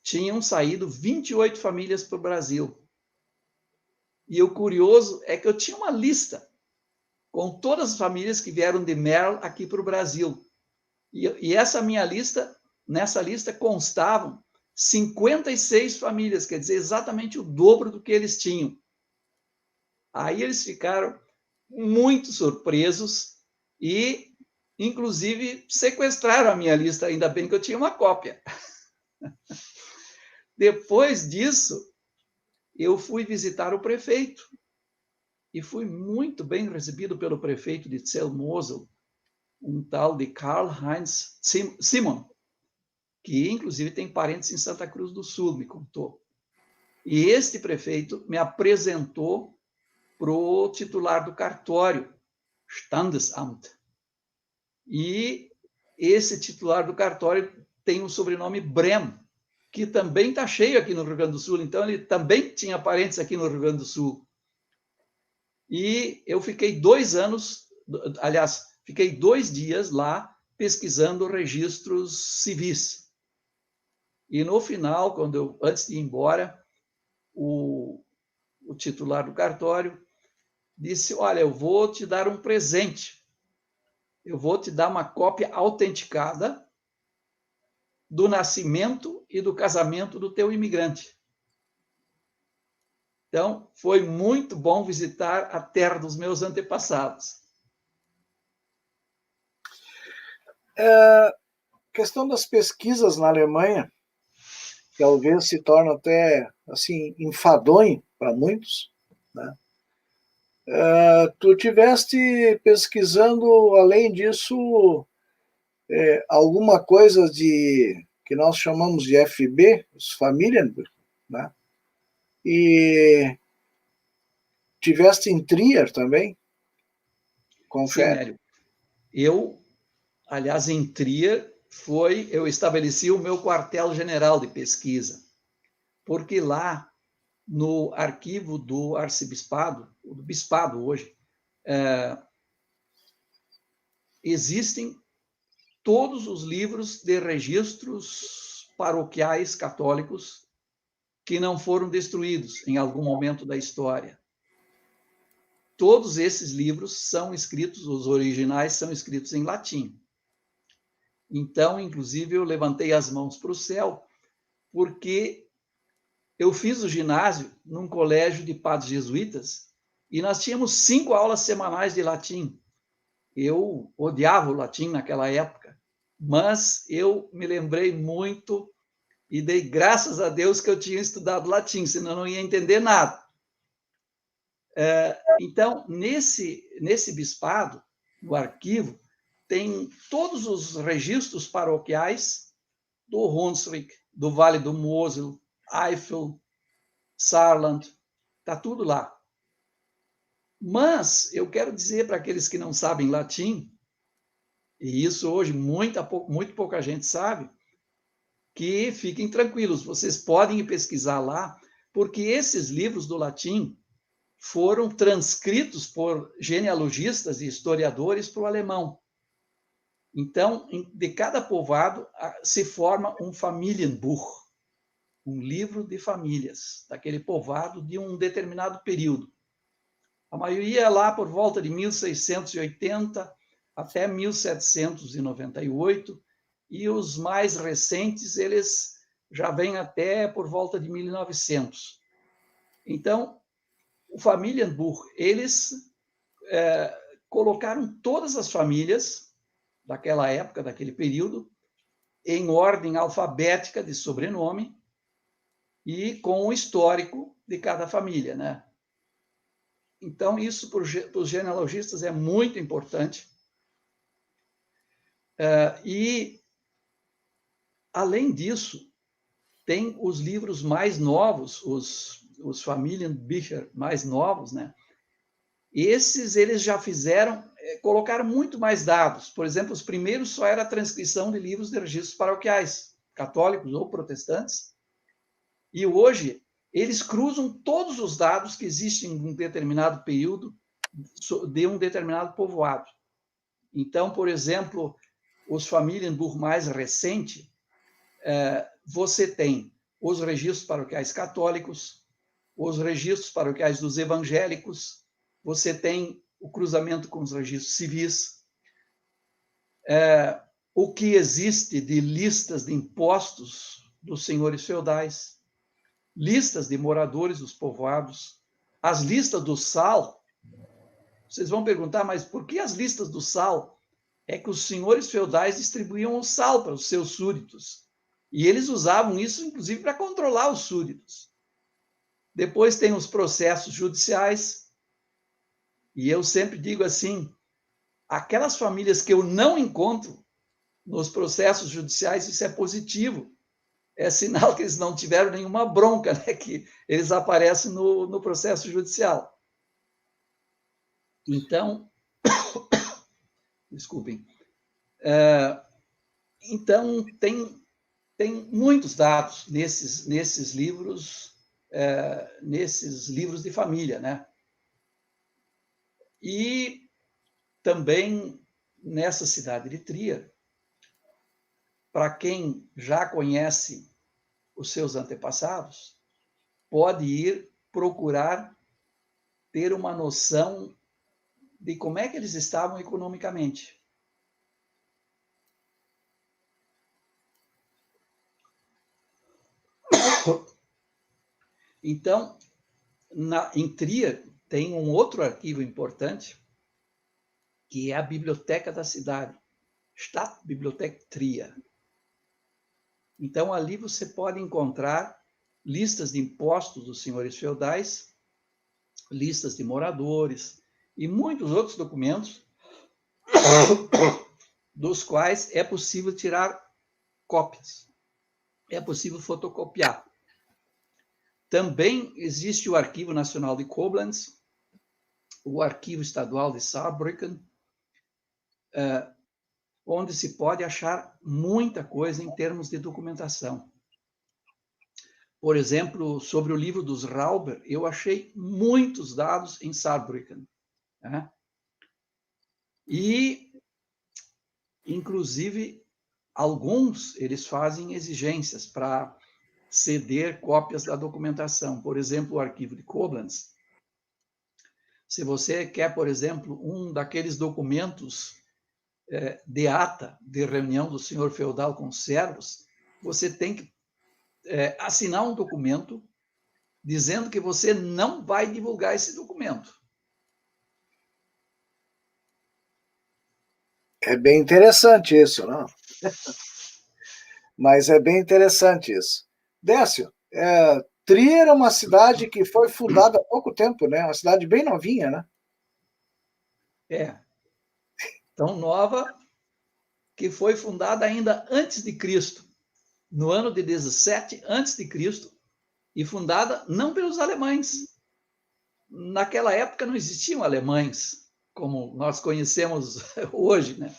tinham saído 28 famílias para o Brasil. E o curioso é que eu tinha uma lista com todas as famílias que vieram de Merl aqui para o Brasil. E essa minha lista, nessa lista constavam 56 famílias, quer dizer, exatamente o dobro do que eles tinham. Aí eles ficaram muito surpresos e, inclusive, sequestraram a minha lista, ainda bem que eu tinha uma cópia. Depois disso, eu fui visitar o prefeito e fui muito bem recebido pelo prefeito de Zell-Mosel, um tal de Karl-Heinz Simon, que, inclusive, tem parentes em Santa Cruz do Sul, me contou. E este prefeito me apresentou para o titular do cartório, Standesamt. E esse titular do cartório tem o sobrenome Brem, que também está cheio aqui no Rio Grande do Sul, então ele também tinha parentes aqui no Rio Grande do Sul. E eu fiquei 2 dias lá pesquisando registros civis. E no final, antes de ir embora, o titular do cartório disse, olha, eu vou te dar um presente. Eu vou te dar uma cópia autenticada do nascimento e do casamento do teu imigrante. Então, foi muito bom visitar a terra dos meus antepassados.
Questão das pesquisas na Alemanha, que talvez se torna até assim enfadonho, para muitos, né? Tu tiveste pesquisando, além disso, alguma coisa que nós chamamos de FB, os Familienbuch, né? E tiveste em Trier também?
Sim,
Confere.
Nélio. Aliás, em Trier, eu estabeleci o meu quartel-general de pesquisa, porque lá, no arquivo do arcebispado, do bispado hoje, existem todos os livros de registros paroquiais católicos que não foram destruídos em algum momento da história. Todos esses livros são escritos, os originais são escritos em latim. Então, inclusive, eu levantei as mãos para o céu, porque eu fiz o ginásio num colégio de padres jesuítas e nós tínhamos 5 aulas semanais de latim. Eu odiava o latim naquela época, mas eu me lembrei muito e dei graças a Deus que eu tinha estudado latim, senão eu não ia entender nada. Então, nesse bispado, no arquivo, tem todos os registros paroquiais do Hunsrück, do Vale do Mosel, Eifel, Saarland, está tudo lá. Mas eu quero dizer para aqueles que não sabem latim, e isso hoje muito pouca gente sabe, que fiquem tranquilos, vocês podem ir pesquisar lá, porque esses livros do latim foram transcritos por genealogistas e historiadores para o alemão. Então, de cada povoado se forma um Familienbuch, um livro de famílias, daquele povoado de um determinado período. A maioria é lá por volta de 1680 até 1798, e os mais recentes, eles já vêm até por volta de 1900. Então, o Familienbuch, eles colocaram todas as famílias daquela época, daquele período, em ordem alfabética de sobrenome e com o histórico de cada família, né? Então, isso para os genealogistas é muito importante. E, além disso, tem os livros mais novos, os Familienbücher mais novos, né? Esses eles já colocaram muito mais dados. Por exemplo, os primeiros só era a transcrição de livros de registros paroquiais, católicos ou protestantes. E hoje eles cruzam todos os dados que existem em um determinado período de um determinado povoado. Então, por exemplo, os Familienbuch mais recente, você tem os registros paroquiais católicos, os registros paroquiais dos evangélicos, você tem o cruzamento com os registros civis, o que existe de listas de impostos dos senhores feudais, listas de moradores dos povoados, as listas do sal. Vocês vão perguntar, mas por que as listas do sal? É que os senhores feudais distribuíam o sal para os seus súditos. E eles usavam isso, inclusive, para controlar os súditos. Depois tem os processos judiciais. E eu sempre digo assim, aquelas famílias que eu não encontro nos processos judiciais, isso é positivo. É sinal que eles não tiveram nenhuma bronca, né? Que eles aparecem no processo judicial. Então, desculpem. Então, tem muitos dados nesses livros de família, né? E também nessa cidade de Trier, para quem já conhece os seus antepassados, pode ir procurar ter uma noção de como é que eles estavam economicamente. Então, em Trier, tem um outro arquivo importante, que é a biblioteca da cidade, Stadtbibliothek Trier. Então, ali você pode encontrar listas de impostos dos senhores feudais listas de moradores e muitos outros documentos dos quais é possível tirar cópias, é possível fotocopiar. Também existe o Arquivo Nacional de Koblenz, o Arquivo Estadual de Saarbrücken, onde se pode achar muita coisa em termos de documentação. Por exemplo, sobre o livro dos Rauber, eu achei muitos dados em Saarbrücken. Né? E, inclusive, alguns eles fazem exigências para ceder cópias da documentação. Por exemplo, o Arquivo de Koblenz. Se você quer, por exemplo, um daqueles documentos de ata de reunião do senhor feudal com os servos, você tem que assinar um documento dizendo que você não vai divulgar esse documento.
É bem interessante isso, não? Mas é bem interessante isso. Décio, Trier é uma cidade que foi fundada há pouco tempo, né? Uma cidade bem novinha, né?
Tão nova que foi fundada ainda antes de Cristo, no ano de 17 antes de Cristo, e fundada não pelos alemães. Naquela época não existiam alemães, como nós conhecemos hoje, né?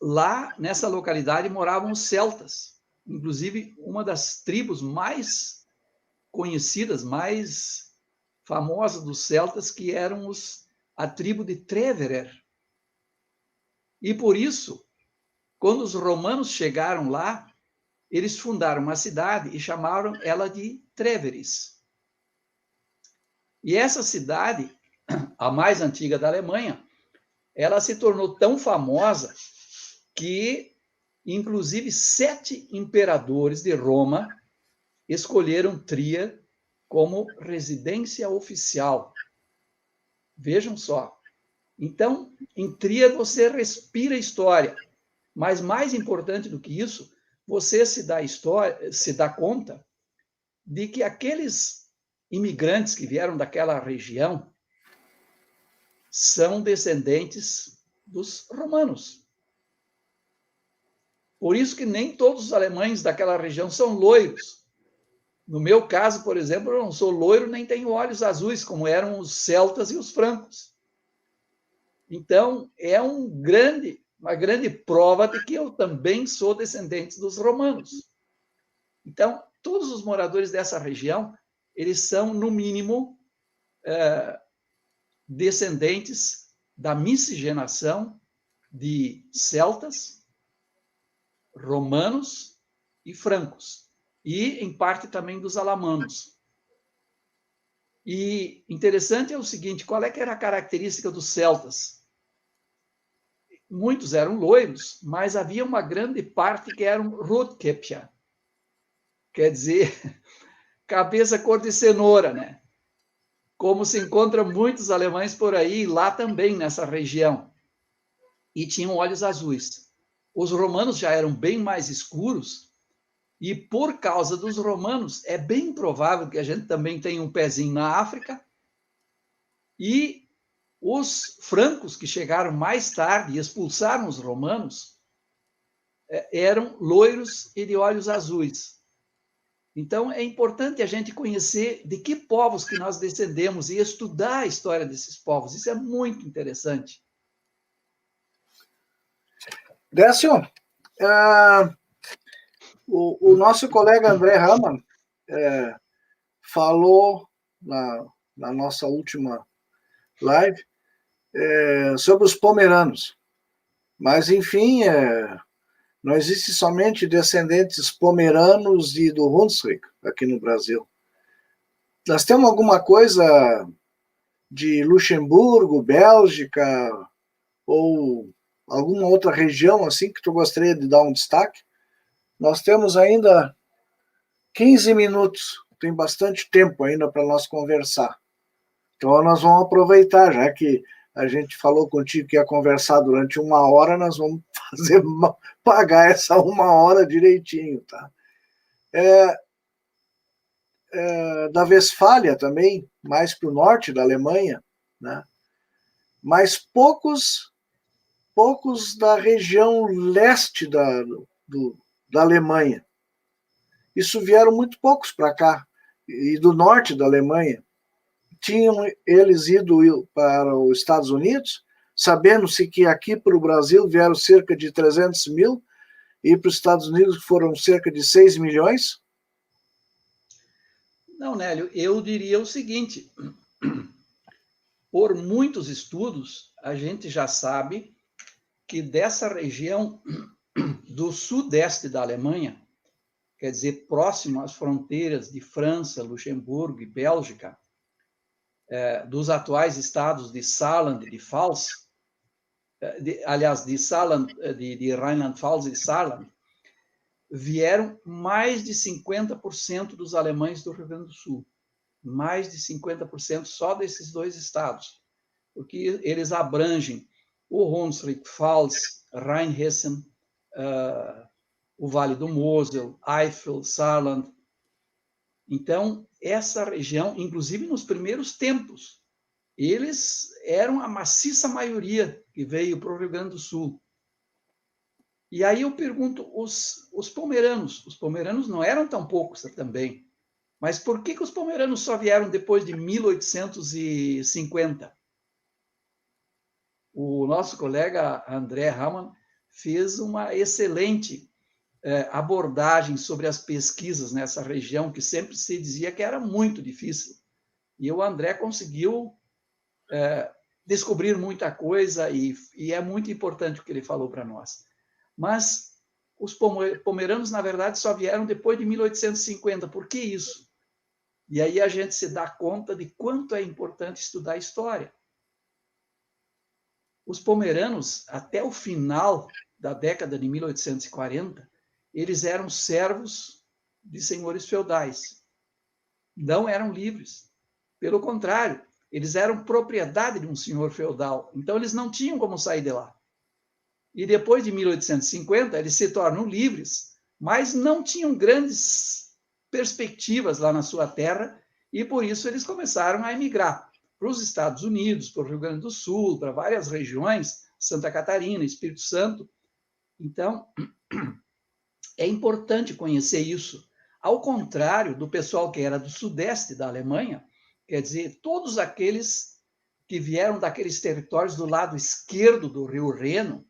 Lá, nessa localidade, moravam os celtas. Inclusive, uma das tribos mais conhecidas, mais famosas dos celtas, que eram a tribo de Treverer. E por isso, quando os romanos chegaram lá, eles fundaram uma cidade e chamaram ela de Treveris. E essa cidade, a mais antiga da Alemanha, ela se tornou tão famosa que, inclusive, 7 imperadores de Roma escolheram Trier como residência oficial. Vejam só. Então, em Trier você respira história, mas mais importante do que isso, você se dá conta de que aqueles imigrantes que vieram daquela região são descendentes dos romanos. Por isso que nem todos os alemães daquela região são loiros. No meu caso, por exemplo, eu não sou loiro nem tenho olhos azuis, como eram os celtas e os francos. Então, é uma grande prova de que eu também sou descendente dos romanos. Então, todos os moradores dessa região, eles são, no mínimo, descendentes da miscigenação de celtas, romanos e francos, e, em parte, também dos alamanos. E interessante é o seguinte, qual é que era a característica dos celtas? Muitos eram loiros, mas havia uma grande parte que eram Rotkäppchen, quer dizer, cabeça cor de cenoura, né? Como se encontra muitos alemães por aí, lá também, nessa região. E tinham olhos azuis. Os romanos já eram bem mais escuros, e por causa dos romanos, é bem provável que a gente também tenha um pezinho na África, e os francos, que chegaram mais tarde e expulsaram os romanos, eram loiros e de olhos azuis. Então, é importante a gente conhecer de que povos que nós descendemos e estudar a história desses povos. Isso é muito interessante.
Décio, o nosso colega André Hamann falou na nossa última live sobre os pomeranos. Mas, enfim, não existe somente descendentes pomeranos e do Hunsrück aqui no Brasil. Nós temos alguma coisa de Luxemburgo, Bélgica, ou alguma outra região assim que tu gostaria de dar um destaque? Nós temos ainda 15 minutos, tem bastante tempo ainda para nós conversar. Então nós vamos aproveitar, já que a gente falou contigo que ia conversar durante 1 hora, nós vamos pagar essa 1 hora direitinho, tá? da Westfália também, mais para o norte da Alemanha, né? Mas poucos da região leste da Alemanha. Isso vieram muito poucos para cá, e do norte da Alemanha. Tinham eles ido para os Estados Unidos, sabendo-se que aqui para o Brasil vieram cerca de 300 mil, e para os Estados Unidos foram cerca de 6 milhões?
Não, Nélio, eu diria o seguinte: por muitos estudos, a gente já sabe que dessa região do sudeste da Alemanha, quer dizer, próximo às fronteiras de França, Luxemburgo e Bélgica, dos atuais estados de Saarland e de Pfalz, aliás, de Saarland, de Rheinland-Pfalz e Saarland, vieram mais de 50% dos alemães do Rio Grande do Sul. Mais de 50% só desses dois estados, porque eles abrangem o Hunsrück-Pfalz, Rheinhessen, o Vale do Mosel, Eifel, Saarland. Então, essa região, inclusive nos primeiros tempos, eles eram a maciça maioria que veio para o Rio Grande do Sul. E aí eu pergunto, os pomeranos não eram tão poucos também, mas por que os pomeranos só vieram depois de 1850? O nosso colega André Hamann fez uma excelente abordagem sobre as pesquisas nessa região, que sempre se dizia que era muito difícil. E o André conseguiu descobrir muita coisa, e é muito importante o que ele falou para nós. Mas os pomeranos, na verdade, só vieram depois de 1850. Por que isso? E aí a gente se dá conta de quanto é importante estudar a história. Os pomeranos, até o final da década de 1840, eles eram servos de senhores feudais. Não eram livres. Pelo contrário, eles eram propriedade de um senhor feudal. Então, eles não tinham como sair de lá. E depois de 1850, eles se tornam livres, mas não tinham grandes perspectivas lá na sua terra, e por isso eles começaram a emigrar para os Estados Unidos, para o Rio Grande do Sul, para várias regiões, Santa Catarina, Espírito Santo. Então, é importante conhecer isso. Ao contrário do pessoal que era do sudeste da Alemanha, quer dizer, todos aqueles que vieram daqueles territórios do lado esquerdo do Rio Reno,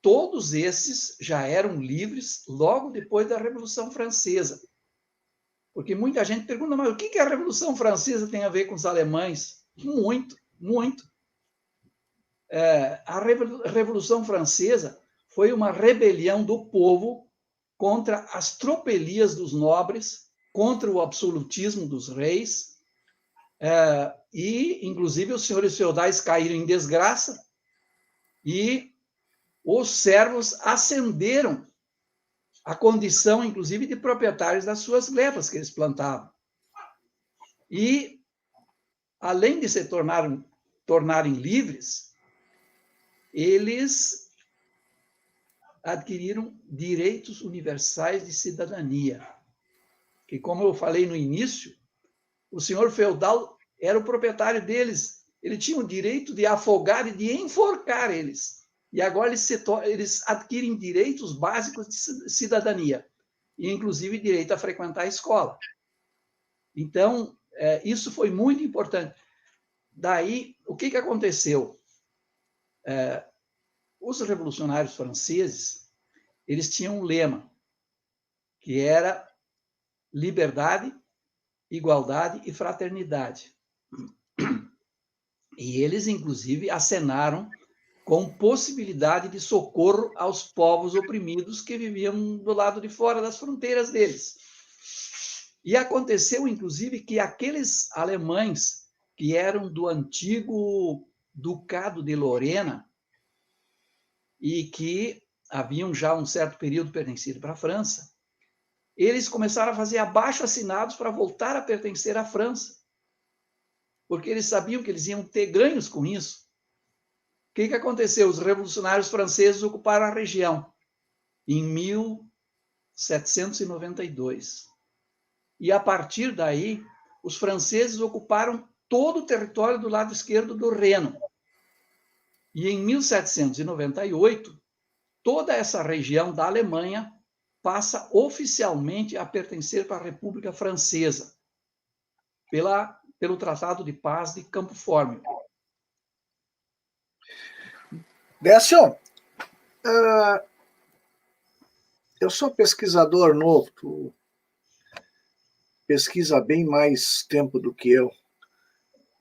todos esses já eram livres logo depois da Revolução Francesa. Porque muita gente pergunta, mas o que a Revolução Francesa tem a ver com os alemães? Muito, muito. A Revolução Francesa foi uma rebelião do povo contra as tropelias dos nobres, contra o absolutismo dos reis, e, inclusive, os senhores feudais caíram em desgraça e os servos ascenderam a condição, inclusive, de proprietários das suas glebas que eles plantavam. E, além de se tornarem livres, eles adquiriram direitos universais de cidadania, que, como eu falei no início, o senhor feudal era o proprietário deles. Ele tinha o direito de afogar e de enforcar eles. E agora eles adquirem direitos básicos de cidadania, e inclusive direito a frequentar a escola. Então, isso foi muito importante. Daí, o que aconteceu? Os revolucionários franceses, eles tinham um lema, que era liberdade, igualdade e fraternidade. E eles, inclusive, acenaram com possibilidade de socorro aos povos oprimidos que viviam do lado de fora das fronteiras deles. E aconteceu, inclusive, que aqueles alemães que eram do antigo Ducado de Lorena e que haviam já um certo período pertencido para a França, eles começaram a fazer abaixo-assinados para voltar a pertencer à França, porque eles sabiam que eles iam ter ganhos com isso. O que aconteceu? Os revolucionários franceses ocuparam a região em 1792. e a partir daí, os franceses ocuparam todo o território do lado esquerdo do Reno. E em 1798, toda essa região da Alemanha passa oficialmente a pertencer para a República Francesa, pelo Tratado de Paz de Campo Fórmio.
Décio, eu sou pesquisador novo, tu pesquisa bem mais tempo do que eu,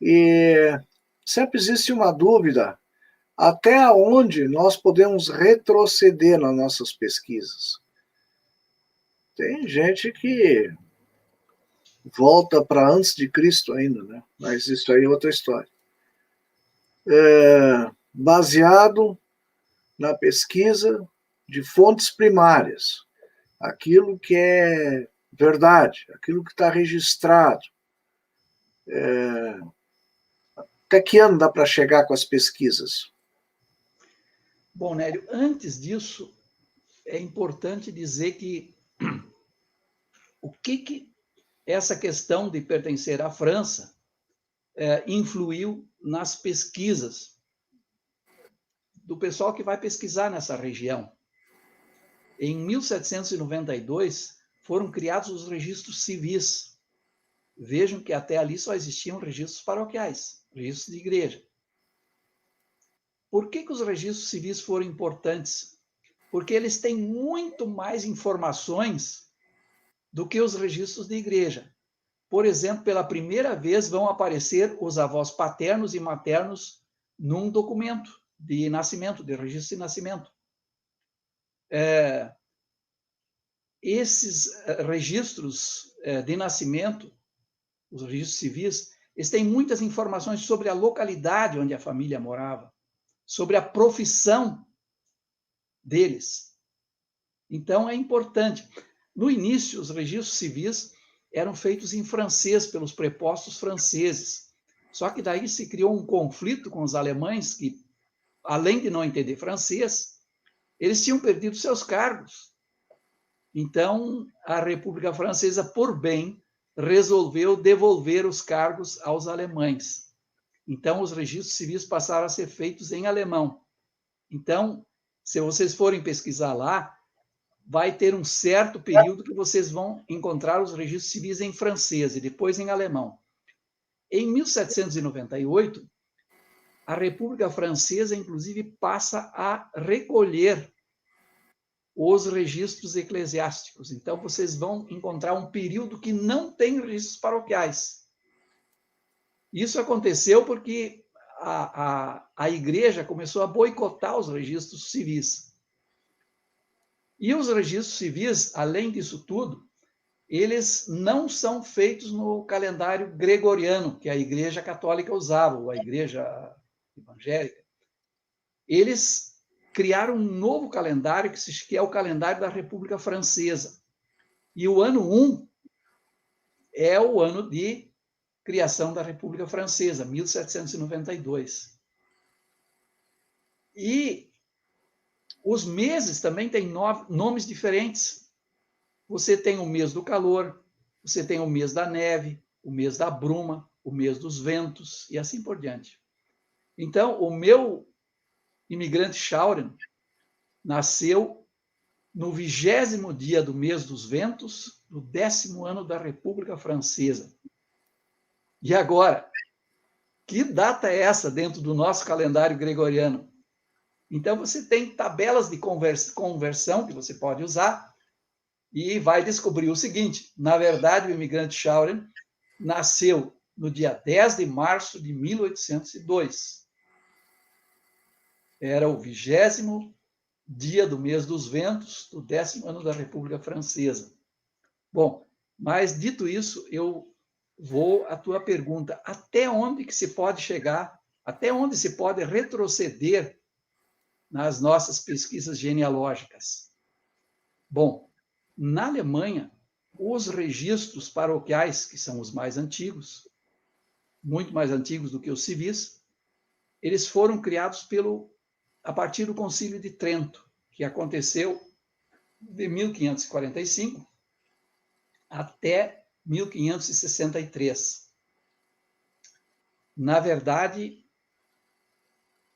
e sempre existe uma dúvida até onde nós podemos retroceder nas nossas pesquisas. Tem gente que volta para antes de Cristo ainda, né? Mas isso aí é outra história. Baseado na pesquisa de fontes primárias, aquilo que é verdade, aquilo que está registrado. Até que ano dá para chegar com as pesquisas?
Bom, Nélio, antes disso, é importante dizer que o que essa questão de pertencer à França influiu nas pesquisas do pessoal que vai pesquisar nessa região. Em 1792, foram criados os registros civis. Vejam que até ali só existiam registros paroquiais, registros de igreja. Por que os registros civis foram importantes? Porque eles têm muito mais informações do que os registros de igreja. Por exemplo, pela primeira vez vão aparecer os avós paternos e maternos num documento de nascimento, de registro de nascimento. Esses registros de nascimento, os registros civis, eles têm muitas informações sobre a localidade onde a família morava, sobre a profissão deles. Então, é importante. No início, os registros civis eram feitos em francês, pelos prepostos franceses. Só que daí se criou um conflito com os alemães que, além de não entender francês, eles tinham perdido seus cargos. Então, a República Francesa, por bem, resolveu devolver os cargos aos alemães. Então, os registros civis passaram a ser feitos em alemão. Então, se vocês forem pesquisar lá, vai ter um certo período que vocês vão encontrar os registros civis em francês e depois em alemão. Em 1798, a República Francesa, inclusive, passa a recolher os registros eclesiásticos. Então, vocês vão encontrar um período que não tem registros paroquiais. Isso aconteceu porque a igreja começou a boicotar os registros civis. E os registros civis, além disso tudo, eles não são feitos no calendário gregoriano, que a Igreja Católica usava, ou a Igreja Evangélica. Eles criaram um novo calendário, que é o calendário da República Francesa. E o ano 1 é o ano de criação da República Francesa, 1792. E os meses também têm nomes diferentes. Você tem o mês do calor, você tem o mês da neve, o mês da bruma, o mês dos ventos, e assim por diante. Então, o meu imigrante Schauren nasceu no 20º dia do mês dos ventos, do 10º ano da República Francesa. E agora, que data é essa dentro do nosso calendário gregoriano? Então, você tem tabelas de conversão que você pode usar e vai descobrir o seguinte: na verdade, o imigrante Schauren nasceu no dia 10 de março de 1802. Era o 20º dia do mês dos ventos, do 10º ano da República Francesa. Bom, mas dito isso, eu vou à tua pergunta: até onde que se pode chegar, até onde se pode retroceder nas nossas pesquisas genealógicas? Bom, na Alemanha, os registros paroquiais, que são os mais antigos, muito mais antigos do que os civis, eles foram criados a partir do Concílio de Trento, que aconteceu de 1545 até 1563. Na verdade,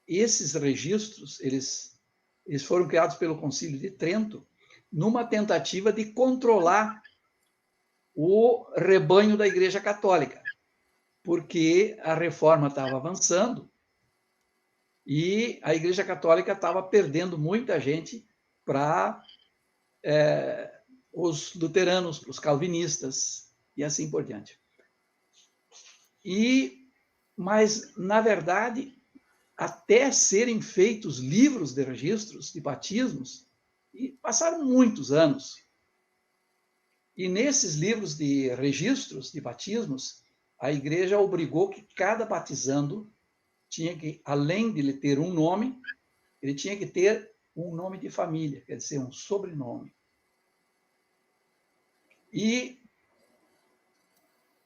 esses registros, eles foram criados pelo Concílio de Trento numa tentativa de controlar o rebanho da Igreja Católica, porque a reforma estava avançando e a Igreja Católica estava perdendo muita gente para os luteranos, para os calvinistas e assim por diante. Mas, na verdade, até serem feitos livros de registros de batismos, e passaram muitos anos. E nesses livros de registros de batismos, a igreja obrigou que cada batizando tinha que, além de ele ter um nome, ele tinha que ter um nome de família, quer dizer, um sobrenome. E,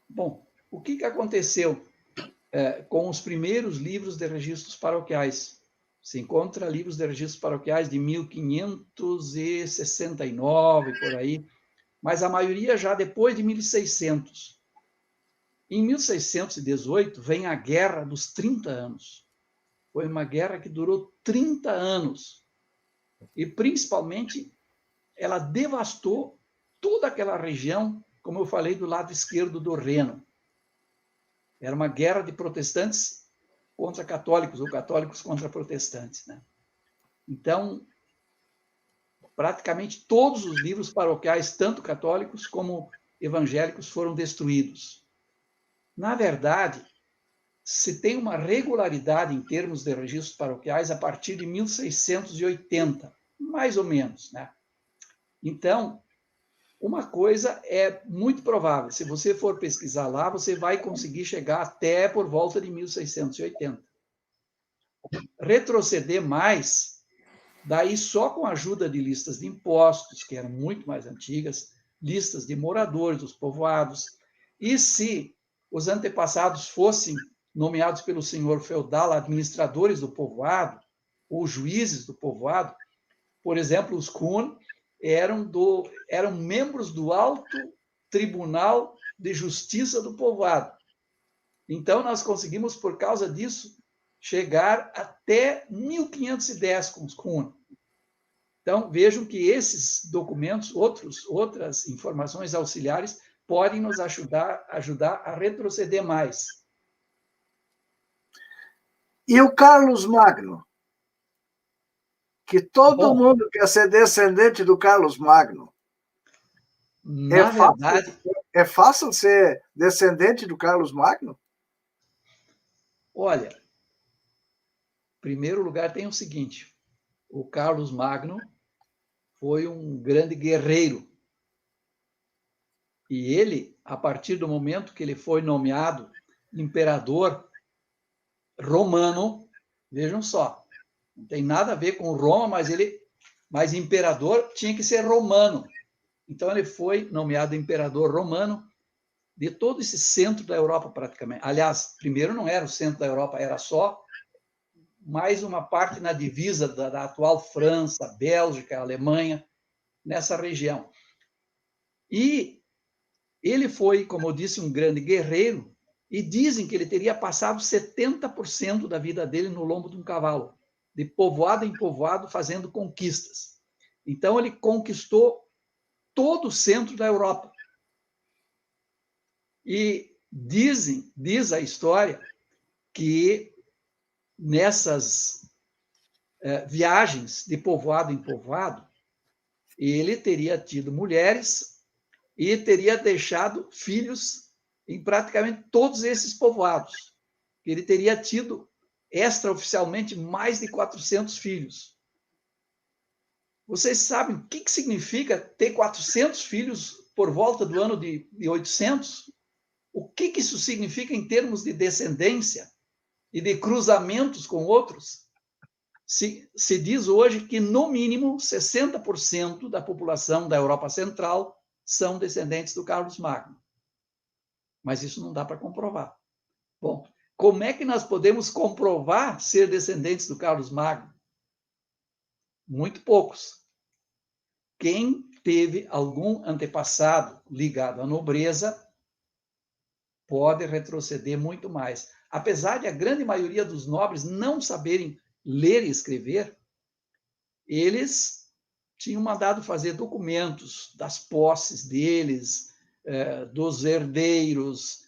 bom, o que aconteceu com os primeiros livros de registros paroquiais? Se encontra livros de registros paroquiais de 1569, por aí, mas a maioria já depois de 1600. Em 1618, vem a Guerra dos 30 Anos. Foi uma guerra que durou 30 anos. E, principalmente, ela devastou toda aquela região, como eu falei, do lado esquerdo do Reno. Era uma guerra de protestantes contra católicos, ou católicos contra protestantes, né? Então, praticamente todos os livros paroquiais, tanto católicos como evangélicos, foram destruídos. Na verdade, se tem uma regularidade em termos de registros paroquiais a partir de 1680, mais ou menos, né? Então, uma coisa é muito provável, se você for pesquisar lá, você vai conseguir chegar até por volta de 1680. Retroceder mais, daí só com a ajuda de listas de impostos, que eram muito mais antigas, listas de moradores dos povoados, e se os antepassados fossem nomeados pelo senhor feudal, administradores do povoado, ou juízes do povoado, por exemplo, os Kuhn eram membros do Alto Tribunal de Justiça do povoado. Então, nós conseguimos, por causa disso, chegar até 1510 com os Kuhn. Então, vejam que esses documentos, outras informações auxiliares, podem nos ajudar a retroceder mais.
E o Carlos Magno? Que todo mundo quer ser descendente do Carlos Magno.
Na verdade,
é fácil ser descendente do Carlos Magno?
Olha, em primeiro lugar tem o seguinte, o Carlos Magno foi um grande guerreiro. E ele, a partir do momento que ele foi nomeado imperador romano, vejam só, não tem nada a ver com Roma, mas imperador tinha que ser romano. Então ele foi nomeado imperador romano de todo esse centro da Europa praticamente. Aliás, primeiro não era o centro da Europa, era só mais uma parte na divisa da atual França, Bélgica, Alemanha, nessa região. E ele foi, como eu disse, um grande guerreiro, e dizem que ele teria passado 70% da vida dele no lombo de um cavalo, de povoado em povoado, fazendo conquistas. Então, ele conquistou todo o centro da Europa. E diz a história que nessas viagens de povoado em povoado, ele teria tido mulheres e teria deixado filhos em praticamente todos esses povoados. Ele teria tido, extraoficialmente, mais de 400 filhos. Vocês sabem o que significa ter 400 filhos por volta do ano de 800? O que isso significa em termos de descendência e de cruzamentos com outros? Se diz hoje que, no mínimo, 60% da população da Europa Central são descendentes do Carlos Magno. Mas isso não dá para comprovar. Bom, como é que nós podemos comprovar ser descendentes do Carlos Magno? Muito poucos. Quem teve algum antepassado ligado à nobreza pode retroceder muito mais. Apesar de a grande maioria dos nobres não saberem ler e escrever, eles tinham mandado fazer documentos das posses deles, dos herdeiros,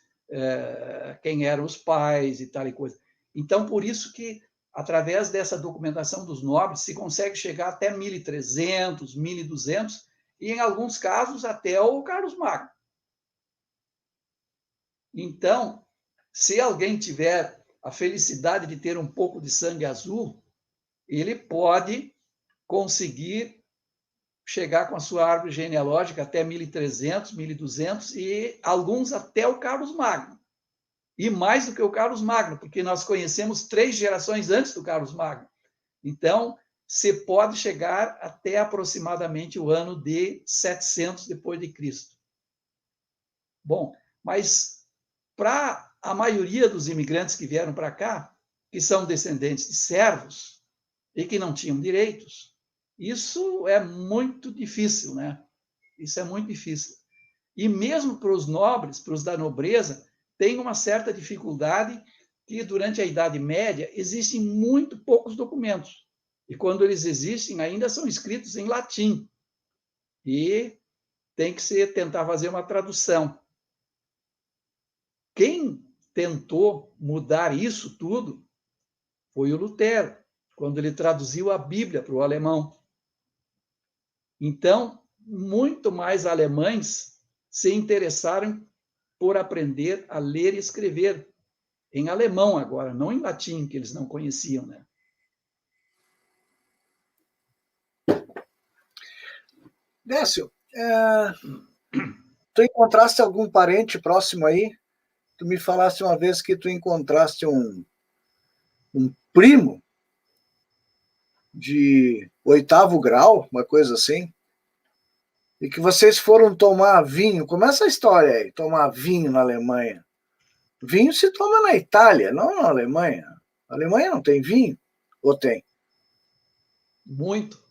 quem eram os pais e tal e coisa. Então, por isso que, através dessa documentação dos nobres, se consegue chegar até 1300, 1200, e, em alguns casos, até o Carlos Magno. Então, se alguém tiver a felicidade de ter um pouco de sangue azul, ele pode conseguir chegar com a sua árvore genealógica até 1300, 1200 e alguns até o Carlos Magno. E mais do que o Carlos Magno, porque nós conhecemos 3 gerações antes do Carlos Magno. Então, você pode chegar até aproximadamente o ano de 700 depois de Cristo. Bom, mas para a maioria dos imigrantes que vieram para cá, que são descendentes de servos e que não tinham direitos, isso é muito difícil, né? Isso é muito difícil. E mesmo para os nobres, para os da nobreza, tem uma certa dificuldade que, durante a Idade Média, existem muito poucos documentos. E, quando eles existem, ainda são escritos em latim. E tem que tentar fazer uma tradução. Quem tentou mudar isso tudo foi o Lutero, quando ele traduziu a Bíblia para o alemão. Então, muito mais alemães se interessaram por aprender a ler e escrever em alemão agora, não em latim, que eles não conheciam, né?
Décio, tu encontraste algum parente próximo aí? Tu me falaste uma vez que tu encontraste um primo de 8º grau, uma coisa assim, e que vocês foram tomar vinho. Como é essa história aí, tomar vinho na Alemanha? Vinho se toma na Itália, não na Alemanha. A Alemanha não tem vinho? Ou tem?
Muito.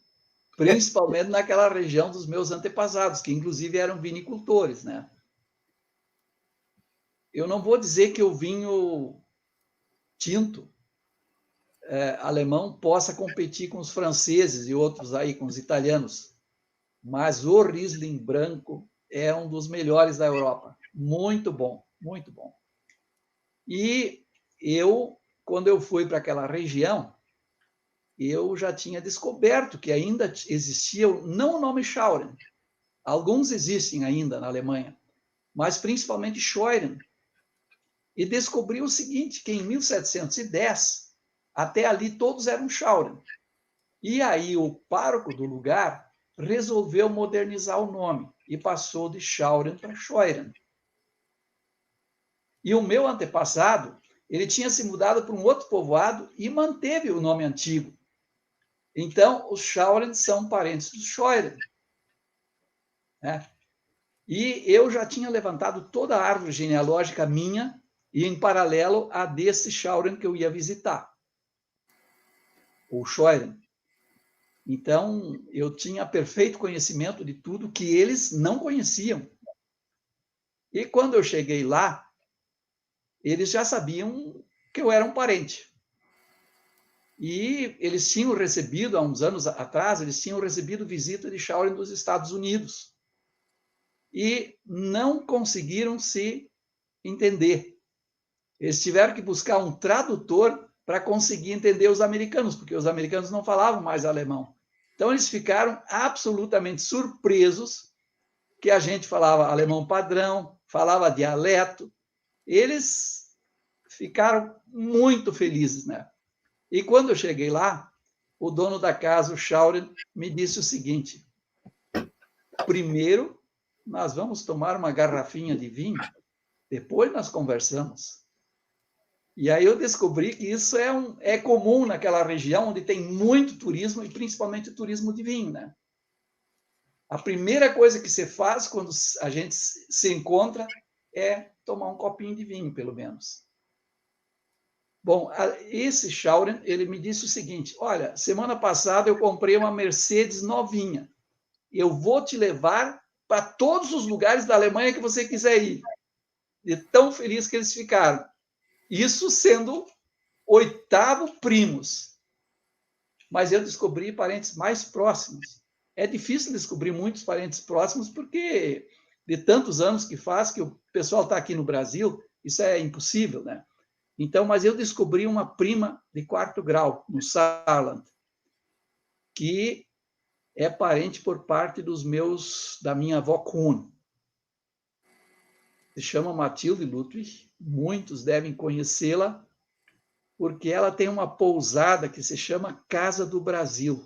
Principalmente naquela região dos meus antepassados, que inclusive eram vinicultores, né? Eu não vou dizer que o vinho tinto alemão possa competir com os franceses e outros aí, com os italianos, mas o Riesling branco é um dos melhores da Europa. Muito bom, muito bom. E eu, quando eu fui para aquela região, eu já tinha descoberto que ainda existia, não o nome Schauren, alguns existem ainda na Alemanha, mas principalmente Scheuren. E descobri o seguinte, que em 1710, até ali todos eram Schauren. E aí o pároco do lugar resolveu modernizar o nome e passou de Schauren para Scheuren. E o meu antepassado, ele tinha se mudado para um outro povoado e manteve o nome antigo. Então, os Schauren são parentes dos Scheuren. Né? E eu já tinha levantado toda a árvore genealógica minha e, em paralelo, a desse Schauren que eu ia visitar, o Scheuren. Então, eu tinha perfeito conhecimento de tudo que eles não conheciam. E quando eu cheguei lá, eles já sabiam que eu era um parente. E eles tinham recebido, há uns anos atrás, eles tinham recebido visita de Schauren dos Estados Unidos. E não conseguiram se entender. Eles tiveram que buscar um tradutor para conseguir entender os americanos, porque os americanos não falavam mais alemão. Então, eles ficaram absolutamente surpresos que a gente falava alemão padrão, falava dialeto. Eles ficaram muito felizes, né? E quando eu cheguei lá, o dono da casa, o Schauren, me disse o seguinte: primeiro, nós vamos tomar uma garrafinha de vinho, depois nós conversamos. E aí eu descobri que isso é comum naquela região onde tem muito turismo, e principalmente turismo de vinho, né? A primeira coisa que você faz quando a gente se encontra é tomar um copinho de vinho, pelo menos. Bom, esse Schauren, ele me disse o seguinte: olha, semana passada eu comprei uma Mercedes novinha. Eu vou te levar para todos os lugares da Alemanha que você quiser ir. de tão feliz que eles ficaram. Isso sendo 8º primos. Mas eu descobri parentes mais próximos. É difícil descobrir muitos parentes próximos, porque de tantos anos que faz que o pessoal está aqui no Brasil, isso é impossível, né? Então, mas eu descobri uma prima de 4º grau, no Saarland, que é parente por parte da minha avó Kuhn. Se chama Matilde Ludwig, muitos devem conhecê-la, porque ela tem uma pousada que se chama Casa do Brasil.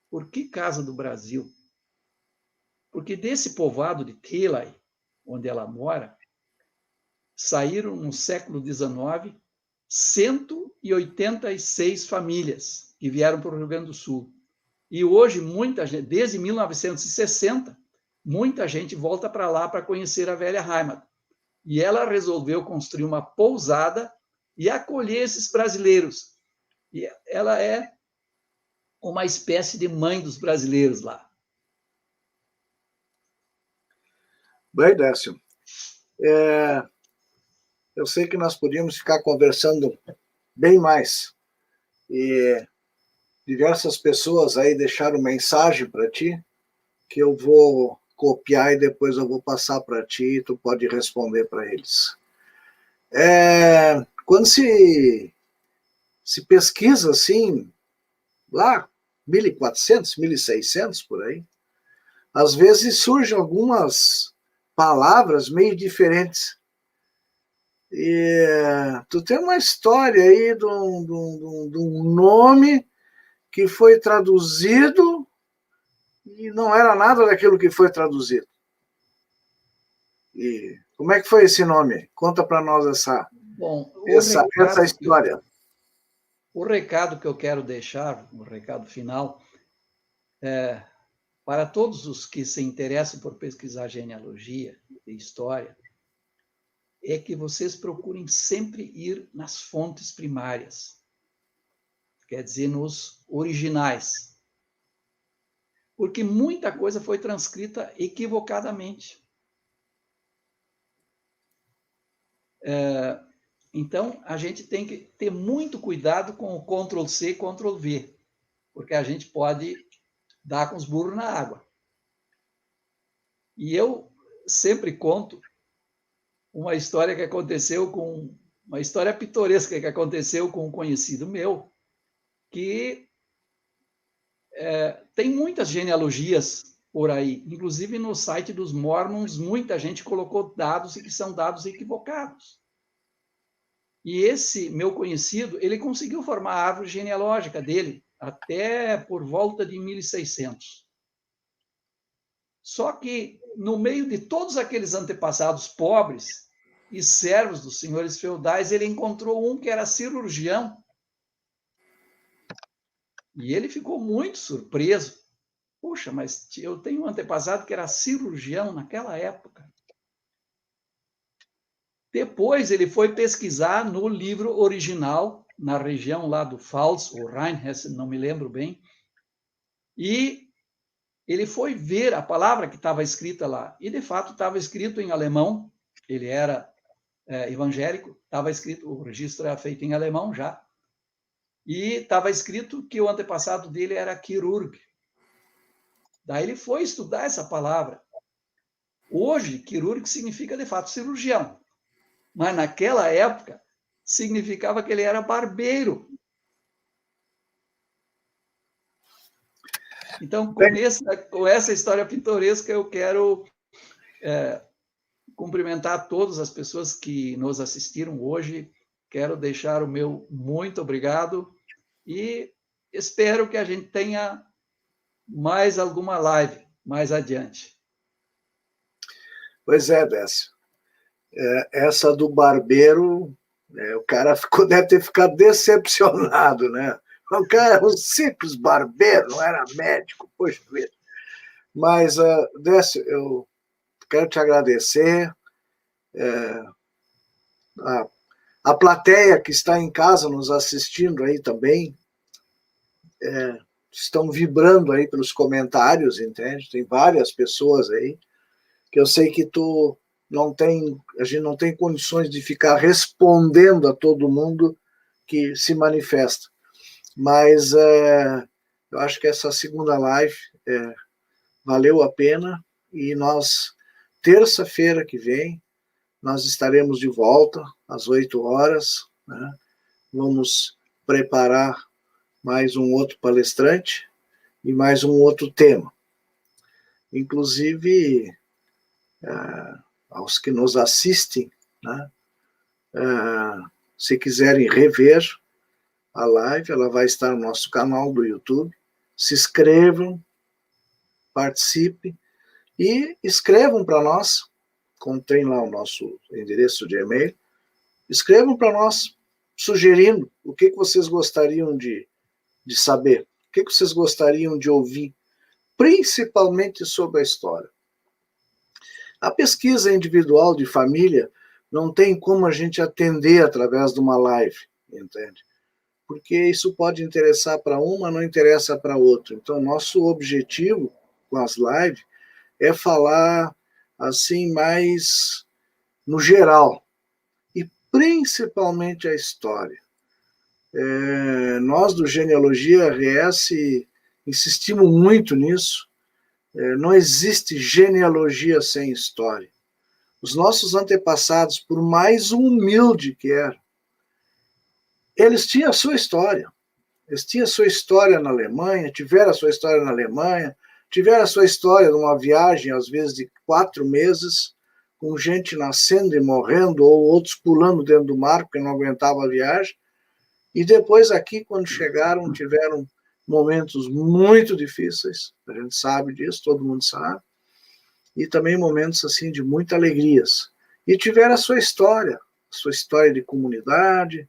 Por que Casa do Brasil? Porque desse povoado de Telai, onde ela mora, saíram no século XIX 186 famílias que vieram para o Rio Grande do Sul. E hoje, muita gente, desde 1960, muita gente volta para lá para conhecer a velha Heimat. E ela resolveu construir uma pousada e acolher esses brasileiros. E ela é uma espécie de mãe dos brasileiros lá.
Bem, Décio, eu sei que nós podíamos ficar conversando bem mais. E diversas pessoas aí deixaram mensagem para ti, que eu vou copiar e depois eu vou passar para ti e tu pode responder para eles. Quando se pesquisa assim, lá 1400, 1600 por aí, às vezes surgem algumas palavras meio diferentes. E tu tem uma história aí de um nome que foi traduzido e não era nada daquilo que foi traduzido. E como é que foi esse nome? Conta para nós essa história.
O recado que eu quero deixar, o recado final, para todos os que se interessam por pesquisar genealogia e história, é que vocês procurem sempre ir nas fontes primárias, quer dizer, nos originais. Porque muita coisa foi transcrita equivocadamente. Então, a gente tem que ter muito cuidado com o Ctrl+C, Ctrl+V, porque a gente pode dar com os burros na água. E eu sempre conto uma história que aconteceu uma história pitoresca que aconteceu com um conhecido meu, que tem muitas genealogias por aí, inclusive no site dos Mormons, muita gente colocou dados e que são dados equivocados. E esse meu conhecido, ele conseguiu formar a árvore genealógica dele até por volta de 1600. Só que, no meio de todos aqueles antepassados pobres e servos dos senhores feudais, ele encontrou um que era cirurgião. E ele ficou muito surpreso. Puxa, mas eu tenho um antepassado que era cirurgião naquela época. Depois ele foi pesquisar no livro original, na região lá do Pfalz, ou Rheinhessen, não me lembro bem, e ele foi ver a palavra que estava escrita lá. E, de fato, estava escrito em alemão. Ele era evangélico, estava escrito, o registro era feito em alemão já, e estava escrito que o antepassado dele era quirúrgico. Daí ele foi estudar essa palavra. Hoje, quirúrgico significa, de fato, cirurgião. Mas, naquela época, significava que ele era barbeiro. Então, com essa história pitoresca, eu quero cumprimentar todas as pessoas que nos assistiram hoje. Quero deixar o meu muito obrigado e espero que a gente tenha mais alguma live mais adiante.
Pois é, Décio. Essa do barbeiro, o cara deve ter ficado decepcionado, né? O cara era um simples barbeiro, não era médico, poxa vida. Mas, Décio, eu quero te agradecer. A plateia que está em casa nos assistindo aí também, estão vibrando aí pelos comentários, entende? Tem várias pessoas aí que eu sei que tu a gente não tem condições de ficar respondendo a todo mundo que se manifesta. Mas eu acho que essa segunda live valeu a pena, e nós, terça-feira que vem, nós estaremos de volta às 8 horas, né? Vamos preparar mais um outro palestrante e mais um outro tema. Inclusive, aos que nos assistem, né? Se quiserem rever a live, ela vai estar no nosso canal do YouTube. Se inscrevam, participem e escrevam para nós, contém lá o nosso endereço de e-mail, escrevam para nós, sugerindo o que vocês gostariam de saber, o que vocês gostariam de ouvir, principalmente sobre a história. A pesquisa individual de família não tem como a gente atender através de uma live, entende? Porque isso pode interessar para uma, não interessa para outra. Então, nosso objetivo com as lives é falar assim mais no geral, e principalmente a história. Nós do Genealogia RS insistimos muito nisso. Não existe genealogia sem história. Os nossos antepassados, por mais humilde que eram, eles tinham a sua história. Eles tinham a sua história na Alemanha, tiveram a sua história na Alemanha, tiveram a sua história numa viagem, às vezes, de 4 meses, com gente nascendo e morrendo, ou outros pulando dentro do mar, porque não aguentava a viagem. E depois aqui, quando chegaram, tiveram momentos muito difíceis, a gente sabe disso, todo mundo sabe, e também momentos assim de muitas alegrias. E tiveram a sua história de comunidade,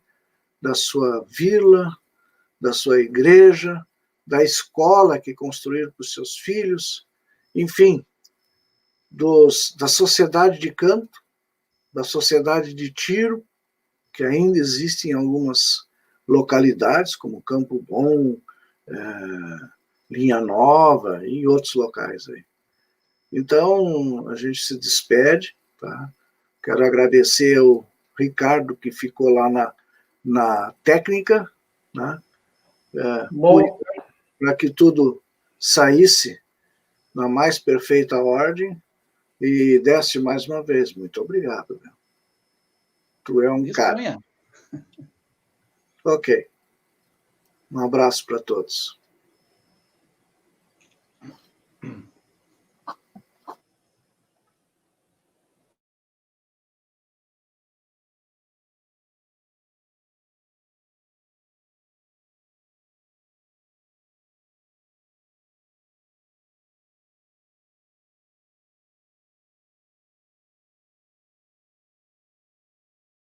da sua vila, da sua igreja, da escola que construíram para os seus filhos, enfim, da sociedade de canto, da sociedade de tiro, que ainda existe em algumas localidades, como Campo Bom, Linha Nova e outros locais aí. Então, a gente se despede, tá? Quero agradecer ao Ricardo, que ficou lá na técnica, né? Para que tudo saísse na mais perfeita ordem, e desse mais uma vez. Muito obrigado. Meu. Tu é um cara. Ok. Um abraço para todos.